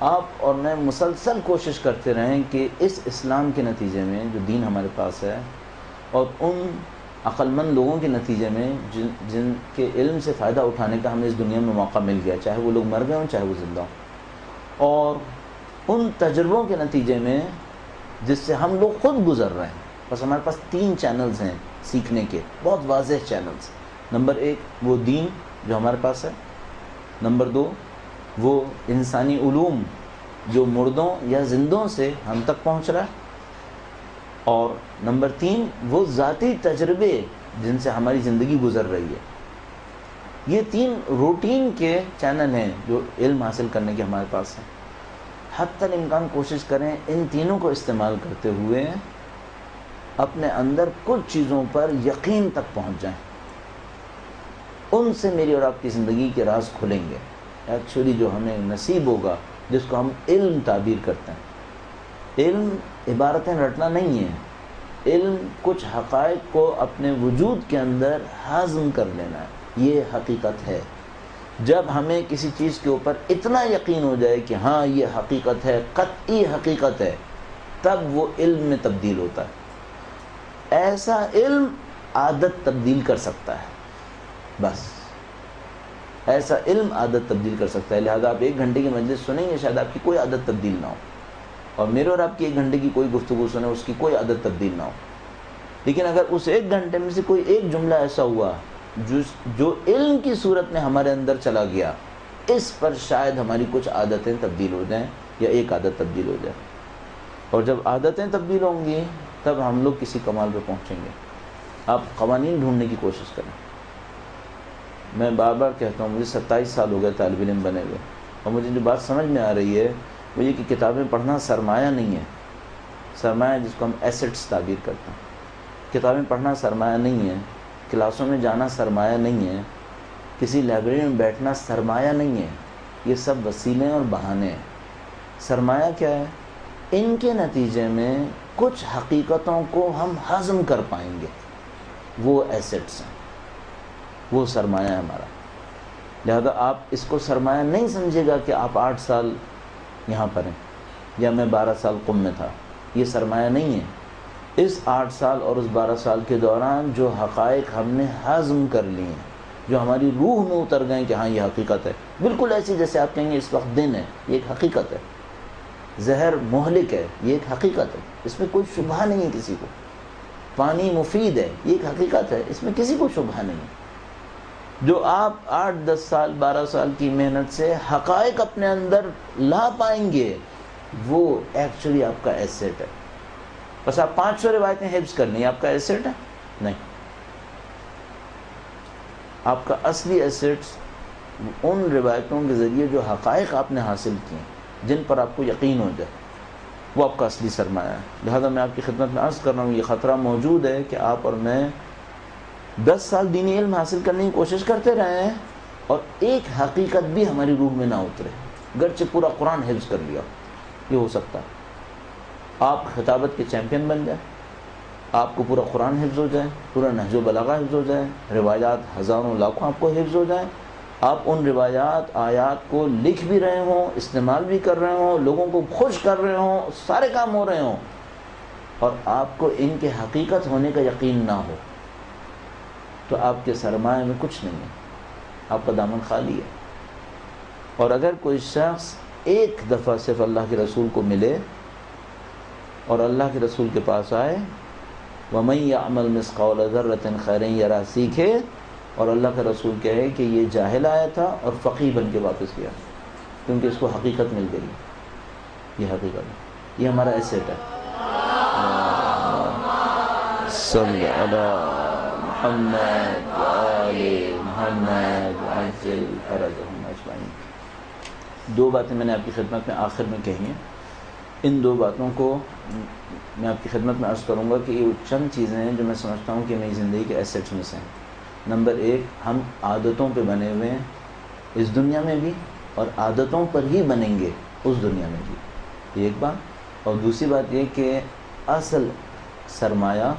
آپ اور میں مسلسل کوشش کرتے رہیں کہ اس اسلام کے نتیجے میں جو دین ہمارے پاس ہے، اور ان عقل مند لوگوں کے نتیجے میں جن کے علم سے فائدہ اٹھانے کا ہمیں اس دنیا میں موقع مل گیا، چاہے وہ لوگ مر گئے ہوں چاہے وہ زندہ ہوں، اور ان تجربوں کے نتیجے میں جس سے ہم لوگ خود گزر رہے ہیں. بس ہمارے پاس 3 چینلز ہیں سیکھنے کے، بہت واضح چینلز. نمبر 1 وہ دین جو ہمارے پاس ہے. نمبر 2 وہ انسانی علوم جو مردوں یا زندوں سے ہم تک پہنچ رہا ہے. اور نمبر 3 وہ ذاتی تجربے جن سے ہماری زندگی گزر رہی ہے. یہ 3 روٹین کے چینل ہیں جو علم حاصل کرنے کے ہمارے پاس ہیں. حتی الامکان کوشش کریں ان تینوں کو استعمال کرتے ہوئے اپنے اندر کچھ چیزوں پر یقین تک پہنچ جائیں. ان سے میری اور آپ کی زندگی کے راز کھلیں گے. ایکچولی جو ہمیں نصیب ہوگا، جس کو ہم علم تعبیر کرتے ہیں، علم عبارتیں رٹنا نہیں ہے. علم کچھ حقائق کو اپنے وجود کے اندر ہضم کر لینا ہے. یہ حقیقت ہے. جب ہمیں کسی چیز کے اوپر اتنا یقین ہو جائے کہ ہاں یہ حقیقت ہے، قطعی حقیقت ہے، تب وہ علم میں تبدیل ہوتا ہے. ایسا علم عادت تبدیل کر سکتا ہے. بس ایسا علم عادت تبدیل کر سکتا ہے. لہذا آپ 1 گھنٹے کی مجلس سنیں گے، شاید آپ کی کوئی عادت تبدیل نہ ہو، اور میرے اور آپ کی 1 گھنٹے کی کوئی گفتگو سنیں، اس کی کوئی عادت تبدیل نہ ہو. لیکن اگر اس 1 گھنٹے میں سے کوئی ایک جملہ ایسا ہوا جو علم کی صورت میں ہمارے اندر چلا گیا، اس پر شاید ہماری کچھ عادتیں تبدیل ہو جائیں یا ایک عادت تبدیل ہو جائے. اور جب عادتیں تبدیل ہوں گی تب ہم لوگ کسی کمال پہ پہنچیں گے. آپ قوانین ڈھونڈنے کی کوشش کریں. میں بار بار کہتا ہوں، مجھے 27 سال ہو گئے طالب علم بنے ہوئے، اور مجھے جو بات سمجھ میں آ رہی ہے وہ یہ کہ کتابیں پڑھنا سرمایہ نہیں ہے. سرمایہ جس کو ہم ایسٹس تعبیر کرتے ہیں، کتابیں پڑھنا سرمایہ نہیں ہے. کلاسوں میں جانا سرمایہ نہیں ہے. کسی لائبریری میں بیٹھنا سرمایہ نہیں ہے. یہ سب وسیلے اور بہانے ہیں. سرمایہ کیا ہے؟ ان کے نتیجے میں کچھ حقیقتوں کو ہم ہضم کر پائیں گے، وہ ایسٹس ہیں، وہ سرمایہ ہے ہمارا. لہذا آپ اس کو سرمایہ نہیں سمجھے گا کہ آپ 8 سال یہاں پر ہیں یا میں 12 سال قم میں تھا. یہ سرمایہ نہیں ہے. اس 8 سال اور اس 12 سال کے دوران جو حقائق ہم نے ہضم کر لی ہیں، جو ہماری روح میں اتر گئے کہ ہاں یہ حقیقت ہے، بالکل ایسی جیسے آپ کہیں گے اس وقت دن ہے، یہ ایک حقیقت ہے. زہر مہلک ہے، یہ ایک حقیقت ہے، اس میں کوئی شبہ نہیں ہے کسی کو. پانی مفید ہے، یہ ایک حقیقت ہے، اس میں کسی کو شبہ نہیں ہے. جو آپ 8-10 سال 12 سال کی محنت سے حقائق اپنے اندر لا پائیں گے، وہ ایکچولی آپ کا ایسٹ ہے. بس آپ 500 روایتیں حفظ کر لیں، آپ کا ایسٹ ہے؟ نہیں. آپ کا اصلی ایسٹ ان روایتوں کے ذریعے جو حقائق آپ نے حاصل کیے، جن پر آپ کو یقین ہو جائے، وہ آپ کا اصلی سرمایہ ہے. لہذا میں آپ کی خدمت میں عرض کر رہا ہوں، یہ خطرہ موجود ہے کہ آپ اور میں 10 سال دینی علم حاصل کرنے کی کوشش کرتے رہے ہیں اور ایک حقیقت بھی ہماری روح میں نہ اترے، گرچہ پورا قرآن حفظ کر لیا. یہ ہو سکتا ہے. آپ خطابت کے چیمپئن بن جائیں، آپ کو پورا قرآن حفظ ہو جائے، پورا نہج و بلاغہ حفظ ہو جائے، روایات ہزاروں لاکھوں آپ کو حفظ ہو جائیں، آپ ان روایات آیات کو لکھ بھی رہے ہوں، استعمال بھی کر رہے ہوں، لوگوں کو خوش کر رہے ہوں، سارے کام ہو رہے ہوں، اور آپ کو ان کے حقیقت ہونے کا یقین نہ ہو، تو آپ کے سرمایہ میں کچھ نہیں ہے، آپ کا دامن خالی ہے. اور اگر کوئی شخص ایک دفعہ صرف اللہ کے رسول کو ملے اور اللہ کے رسول کے پاس آئے وَمَن يَعْمَلْ مِثْقَالَ ذَرَّةٍ خَيْرًا يَرَهُ سیکھے. اور اللہ کا رسول کہے کہ یہ جاہل آیا تھا اور فقیہ بن کے واپس گیا کیونکہ اس کو حقیقت مل گئی. یہ حقیقت ہے, یہ ہمارا ایسیٹ ہے. صلی علی محمد وآل محمد وعجل فرجهم اجمعین. دو باتیں میں نے آپ کی خدمت میں آخر میں کہی ہیں. ان دو باتوں کو میں آپ کی خدمت میں عرض کروں گا کہ یہ چند چیزیں ہیں جو میں سمجھتا ہوں کہ میری زندگی کے ایسیٹس میں سے ہیں. نمبر ایک, ہم عادتوں پہ بنے ہوئے ہیں اس دنیا میں بھی, اور عادتوں پر ہی بنیں گے اس دنیا میں بھی. یہ ایک بات. اور دوسری بات یہ کہ اصل سرمایہ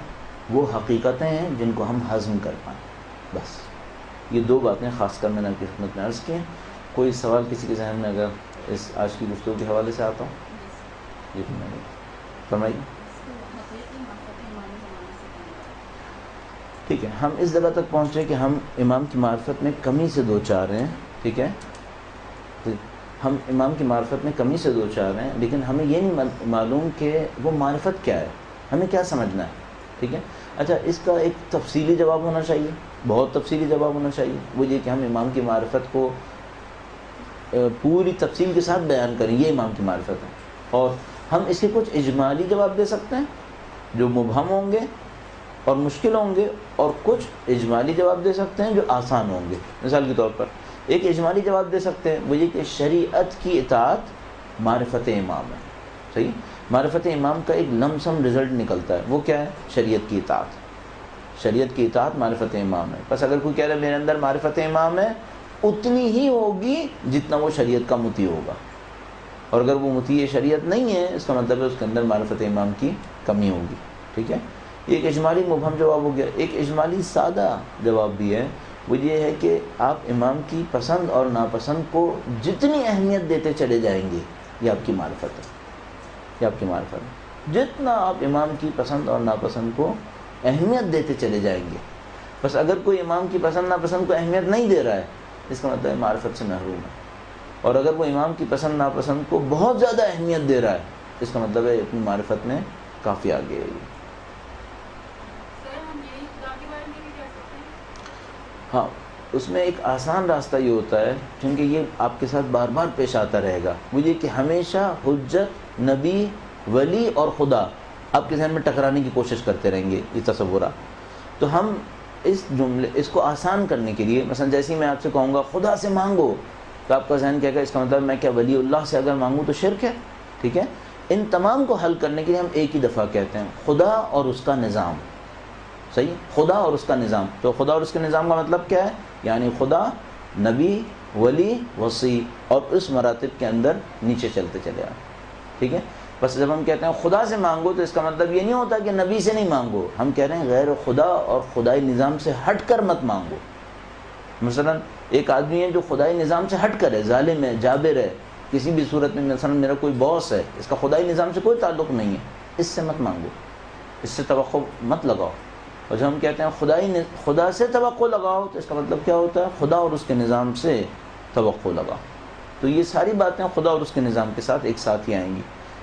وہ حقیقتیں ہیں جن کو ہم ہضم کر پائیں. بس یہ دو باتیں خاص کر میں نے آپ کی خدمت میں عرض کی ہیں. کوئی سوال کسی کے ذہن میں اگر اس آج کی گفتگو کے حوالے سے آتا ہوں؟ جی فرمائیے. ٹھیک ہے, ہم اس جگہ تک پہنچے کہ ہم امام کی معرفت میں کمی سے دو چار ہیں. ٹھیک ہے, ہم امام کی معرفت میں کمی سے دو چار ہیں, لیکن ہمیں یہ نہیں معلوم کہ وہ معرفت کیا ہے, ہمیں کیا سمجھنا ہے. ٹھیک ہے, اچھا اس کا ایک تفصیلی جواب ہونا چاہیے, بہت تفصیلی جواب ہونا چاہیے. وہ یہ کہ ہم امام کی معرفت کو پوری تفصیل کے ساتھ بیان کریں, یہ امام کی معرفت ہے. اور ہم اس کے کچھ اجمالی جواب دے سکتے ہیں جو مبہم ہوں گے اور مشکل ہوں گے, اور کچھ اجمالی جواب دے سکتے ہیں جو آسان ہوں گے. مثال کے طور پر ایک اجمالی جواب دے سکتے ہیں, وہ یہ کہ شریعت کی اطاعت معرفت امام ہے. صحیح, معرفت امام کا ایک لم سم رزلٹ نکلتا ہے, وہ کیا ہے؟ شریعت کی اطاعت. شریعت کی اطاعت معرفت امام ہے. بس اگر کوئی کہہ رہا ہے میرے اندر معرفت امام ہے, اتنی ہی ہوگی جتنا وہ شریعت کا مطیع ہوگا. اور اگر وہ مطیع شریعت نہیں ہے, اس کا مطلب ہے اس کے اندر معرفت امام کی کمی ہوگی. ٹھیک ہے, ایک اجمالی مبہم جواب ہو گیا. ایک اجمالی سادہ جواب بھی ہے, وہ یہ ہے کہ آپ امام کی پسند اور ناپسند کو جتنی اہمیت دیتے چلے جائیں گے, یہ آپ کی معرفت ہے. یہ آپ کی معرفت ہے. جتنا آپ امام کی پسند اور ناپسند کو اہمیت دیتے چلے جائیں گے. بس اگر کوئی امام کی پسند ناپسند کو اہمیت نہیں دے رہا ہے, اس کا مطلب ہے معرفت سے محروم ہے. اور اگر وہ امام کی پسند ناپسند کو بہت زیادہ اہمیت دے رہا ہے, اس کا مطلب ہے اپنی معرفت میں کافی آگے ہے. ہاں, اس میں ایک آسان راستہ یہ ہوتا ہے, کیونکہ یہ آپ کے ساتھ بار بار پیش آتا رہے گا, وہ یہ کہ ہمیشہ حجت, نبی, ولی اور خدا آپ کے ذہن میں ٹکرانے کی کوشش کرتے رہیں گے, یہ تصورات. تو ہم اس کو آسان کرنے کے لیے, مثلا جیسے ہی میں آپ سے کہوں گا خدا سے مانگو, تو آپ کا ذہن کہے گا اس کا مطلب میں کیا ولی اللہ سے اگر مانگوں تو شرک ہے. ٹھیک ہے, ان تمام کو حل کرنے کے لیے ہم ایک ہی دفعہ کہتے ہیں خدا اور اس کا نظام. صحیح, خدا اور اس کا نظام. تو خدا اور اس کے نظام کا مطلب کیا ہے؟ یعنی خدا, نبی, ولی, وصی, اور اس مراتب کے اندر نیچے چلتے چلے آئے. ٹھیک ہے, بس جب ہم کہتے ہیں خدا سے مانگو, تو اس کا مطلب یہ نہیں ہوتا کہ نبی سے نہیں مانگو. ہم کہہ رہے ہیں غیر خدا اور خدائی نظام سے ہٹ کر مت مانگو. مثلا ایک آدمی ہے جو خدائی نظام سے ہٹ کر ہے, ظالم ہے, جابر ہے, کسی بھی صورت میں, مثلا میرا کوئی باس ہے, اس کا خدائی نظام سے کوئی تعلق نہیں ہے, اس سے مت مانگو, اس سے توقع مت لگاؤ. اور جب ہم کہتے ہیں خدا سے توقع لگاؤ, تو اس کا مطلب کیا ہوتا ہے؟ خدا اور اس کے نظام سے توقع لگاؤ. تو یہ ساری باتیں خدا اور اس کے نظام کے ساتھ ایک ساتھ ہی آئیں گی.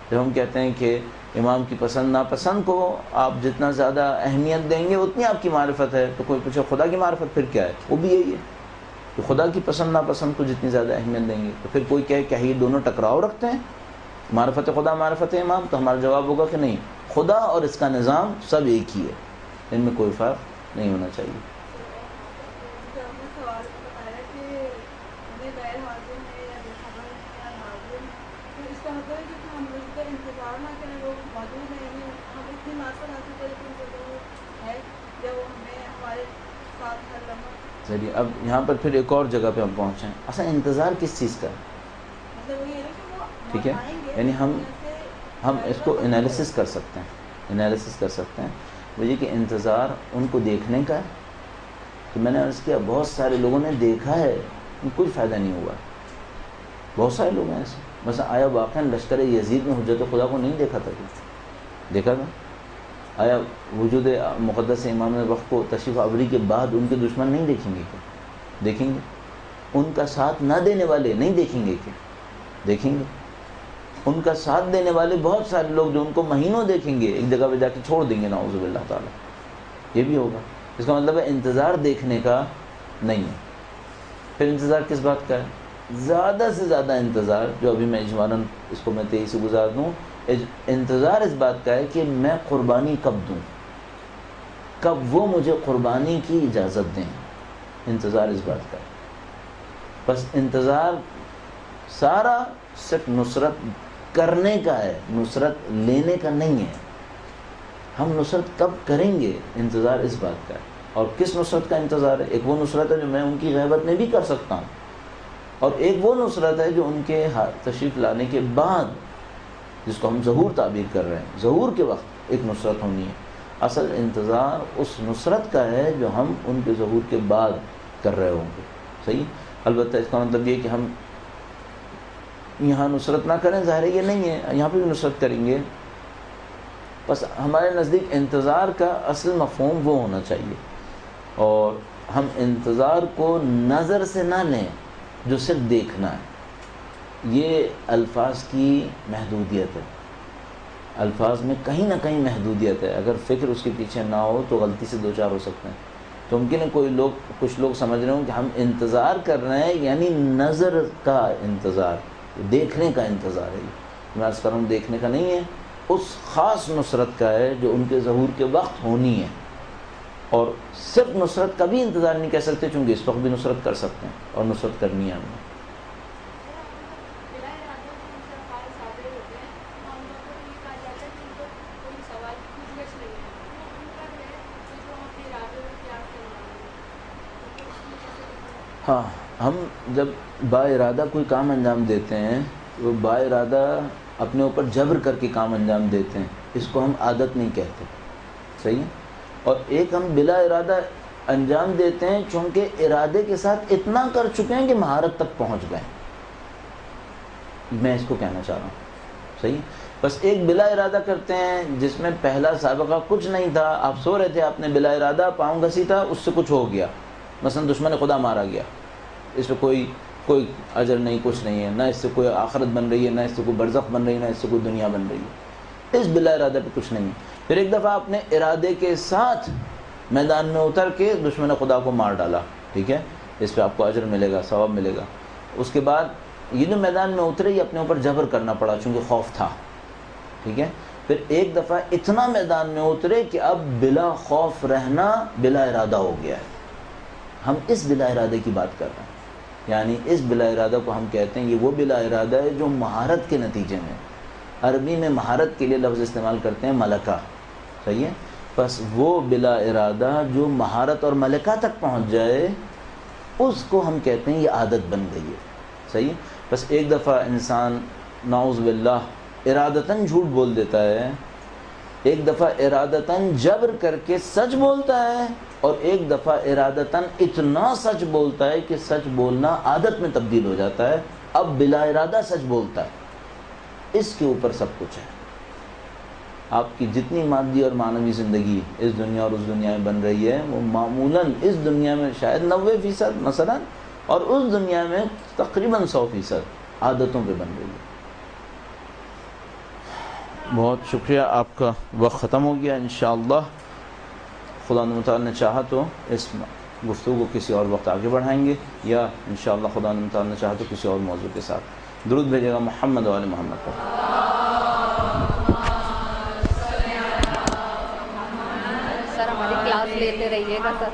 جب ہم کہتے ہیں کہ امام کی پسند ناپسند کو آپ جتنا زیادہ اہمیت دیں گے اتنی آپ کی معرفت ہے, تو کوئی پوچھے خدا کی معرفت پھر کیا ہے؟ وہ بھی یہی ہے کہ خدا کی پسند ناپسند کو جتنی زیادہ اہمیت دیں گے. تو پھر کوئی کہے کہ یہ دونوں ٹکراؤ رکھتے ہیں, معرفت خدا معرفت امام, تو ہمارا جواب ہوگا کہ نہیں, خدا اور اس کا نظام سب ایک ہی ہے, ان میں کوئی فرق نہیں ہونا چاہیے. چلیے, اب یہاں پر پھر ایک اور جگہ پہ ہم پہنچے ہیں. اصلا انتظار کس چیز کا ہے؟ ٹھیک ہے, یعنی ہم اس کو انالیسس کر سکتے ہیں. وہ یہ کہ انتظار ان کو دیکھنے کا ہے. تو میں نے عرض کیا بہت سارے لوگوں نے دیکھا ہے, کوئی فائدہ نہیں ہوا. بہت سارے لوگ ہیں ایسے. مثلا آیا واقعا لشکر یزید میں حجت خدا کو نہیں دیکھا تھا؟ دیکھا تھا. آیا وجود مقدس امام وقت کو تشریف آوری کے بعد ان کے دشمن نہیں دیکھیں گے کیا؟ دیکھیں گے. ان کا ساتھ نہ دینے والے نہیں دیکھیں گے کیا؟ دیکھیں گے. ان کا ساتھ دینے والے بہت سارے لوگ جو ان کو مہینوں دیکھیں گے ایک جگہ پہ جا کے چھوڑ دیں گے نعوذ باللہ تعالیٰ. یہ بھی ہوگا. اس کا مطلب ہے انتظار دیکھنے کا نہیں ہے. پھر انتظار کس بات کا ہے؟ زیادہ سے زیادہ انتظار جو ابھی میں اجمالاً اس کو میں تیزی سے گزار دوں، انتظار اس بات کا ہے کہ میں قربانی کب دوں، کب وہ مجھے قربانی کی اجازت دیں. انتظار اس بات کا ہے. بس انتظار سارا صرف نصرت کرنے کا ہے، نصرت لینے کا نہیں ہے. ہم نصرت کب کریں گے، انتظار اس بات کا ہے. اور کس نصرت کا انتظار ہے؟ ایک وہ نصرت ہے جو میں ان کی غیبت میں بھی کر سکتا ہوں، اور ایک وہ نصرت ہے جو ان کے تشریف لانے کے بعد، جس کو ہم ظہور تعبیر کر رہے ہیں، ظہور کے وقت ایک نصرت ہونی ہے. اصل انتظار اس نصرت کا ہے جو ہم ان کے ظہور کے بعد کر رہے ہوں گے. صحیح. البتہ اس کا مطلب یہ کہ ہم یہاں نصرت نہ کریں، ظاہر ہے یہ نہیں ہے، یہاں پہ بھی نصرت کریں گے. بس ہمارے نزدیک انتظار کا اصل مفہوم وہ ہونا چاہیے، اور ہم انتظار کو نظر سے نہ لیں جو صرف دیکھنا ہے. یہ الفاظ کی محدودیت ہے. الفاظ میں کہیں نہ کہیں محدودیت ہے. اگر فکر اس کے پیچھے نہ ہو تو غلطی سے دو چار ہو سکتے ہیں. تو ممکن ہے کچھ لوگ سمجھ رہے ہوں کہ ہم انتظار کر رہے ہیں یعنی نظر کا انتظار، دیکھنے کا انتظار ہے. میں عرض کر رہا ہوں دیکھنے کا نہیں ہے، اس خاص نصرت کا ہے جو ان کے ظہور کے وقت ہونی ہے. اور صرف نصرت کا بھی انتظار نہیں کہہ سکتے، چونکہ اس وقت بھی نصرت کر سکتے ہیں اور نصرت کرنی ہے ہمیں. ہاں، ہم جب با ارادہ کوئی کام انجام دیتے ہیں وہ با ارادہ اپنے اوپر جبر کر کے کام انجام دیتے ہیں، اس کو ہم عادت نہیں کہتے. صحیح ہے. اور ایک ہم بلا ارادہ انجام دیتے ہیں چونکہ ارادے کے ساتھ اتنا کر چکے ہیں کہ مہارت تک پہنچ گئے. میں اس کو کہنا چاہ رہا ہوں. صحیح. بس ایک بلا ارادہ کرتے ہیں جس میں پہلا سابقہ کچھ نہیں تھا، آپ سو رہے تھے، آپ نے بلا ارادہ پاؤں گھسیٹا، اس سے کچھ ہو گیا، مثلا دشمن خدا مارا گیا. اس پہ کوئی اجر نہیں، کچھ نہیں ہے، نہ اس سے کوئی آخرت بن رہی ہے، نہ اس سے کوئی برزخ بن رہی ہے، نہ اس سے کوئی دنیا بن رہی ہے. اس بلا ارادہ پہ کچھ نہیں ہے. پھر ایک دفعہ آپ نے ارادے کے ساتھ میدان میں اتر کے دشمن خدا کو مار ڈالا، ٹھیک ہے، اس پہ آپ کو اجر ملے گا، ثواب ملے گا. اس کے بعد یہ جو میدان میں اترے یہ اپنے اوپر جبر کرنا پڑا چونکہ خوف تھا، ٹھیک ہے. پھر ایک دفعہ اتنا میدان میں اترے کہ اب بلا خوف رہنا بلا ارادہ ہو گیا ہے. ہم اس بلا ارادے کی بات کر رہے ہیں. یعنی اس بلا ارادہ کو ہم کہتے ہیں یہ وہ بلا ارادہ ہے جو مہارت کے نتیجے میں، عربی میں مہارت کے لیے لفظ استعمال کرتے ہیں ملکہ. صحیح ہے. بس وہ بلا ارادہ جو مہارت اور ملکہ تک پہنچ جائے اس کو ہم کہتے ہیں یہ عادت بن گئی ہے. صحیح. بس ایک دفعہ انسان نعوذ باللہ ارادتاً جھوٹ بول دیتا ہے، ایک دفعہ ارادتاً جبر کر کے سچ بولتا ہے، اور ایک دفعہ ارادتاً اتنا سچ بولتا ہے کہ سچ بولنا عادت میں تبدیل ہو جاتا ہے، اب بلا ارادہ سچ بولتا ہے. اس کے اوپر سب کچھ ہے. آپ کی جتنی مادی اور معنوی زندگی اس دنیا اور اس دنیا میں بن رہی ہے وہ معمولاً اس دنیا میں شاید 90% مثلا، اور اس دنیا میں تقریباً 100% عادتوں پہ بن رہی ہے. بہت شکریہ. آپ کا وقت ختم ہو گیا. انشاءاللہ خدا متعال نے چاہا تو اس گفتگو کو کسی اور وقت آگے بڑھائیں گے، یا انشاءاللہ خدا متعال نے چاہا تو کسی اور موضوع کے ساتھ. درود بھیجے گا محمد و آل محمد پر. سر ہماری کلاس لیتے رہیے گا سر.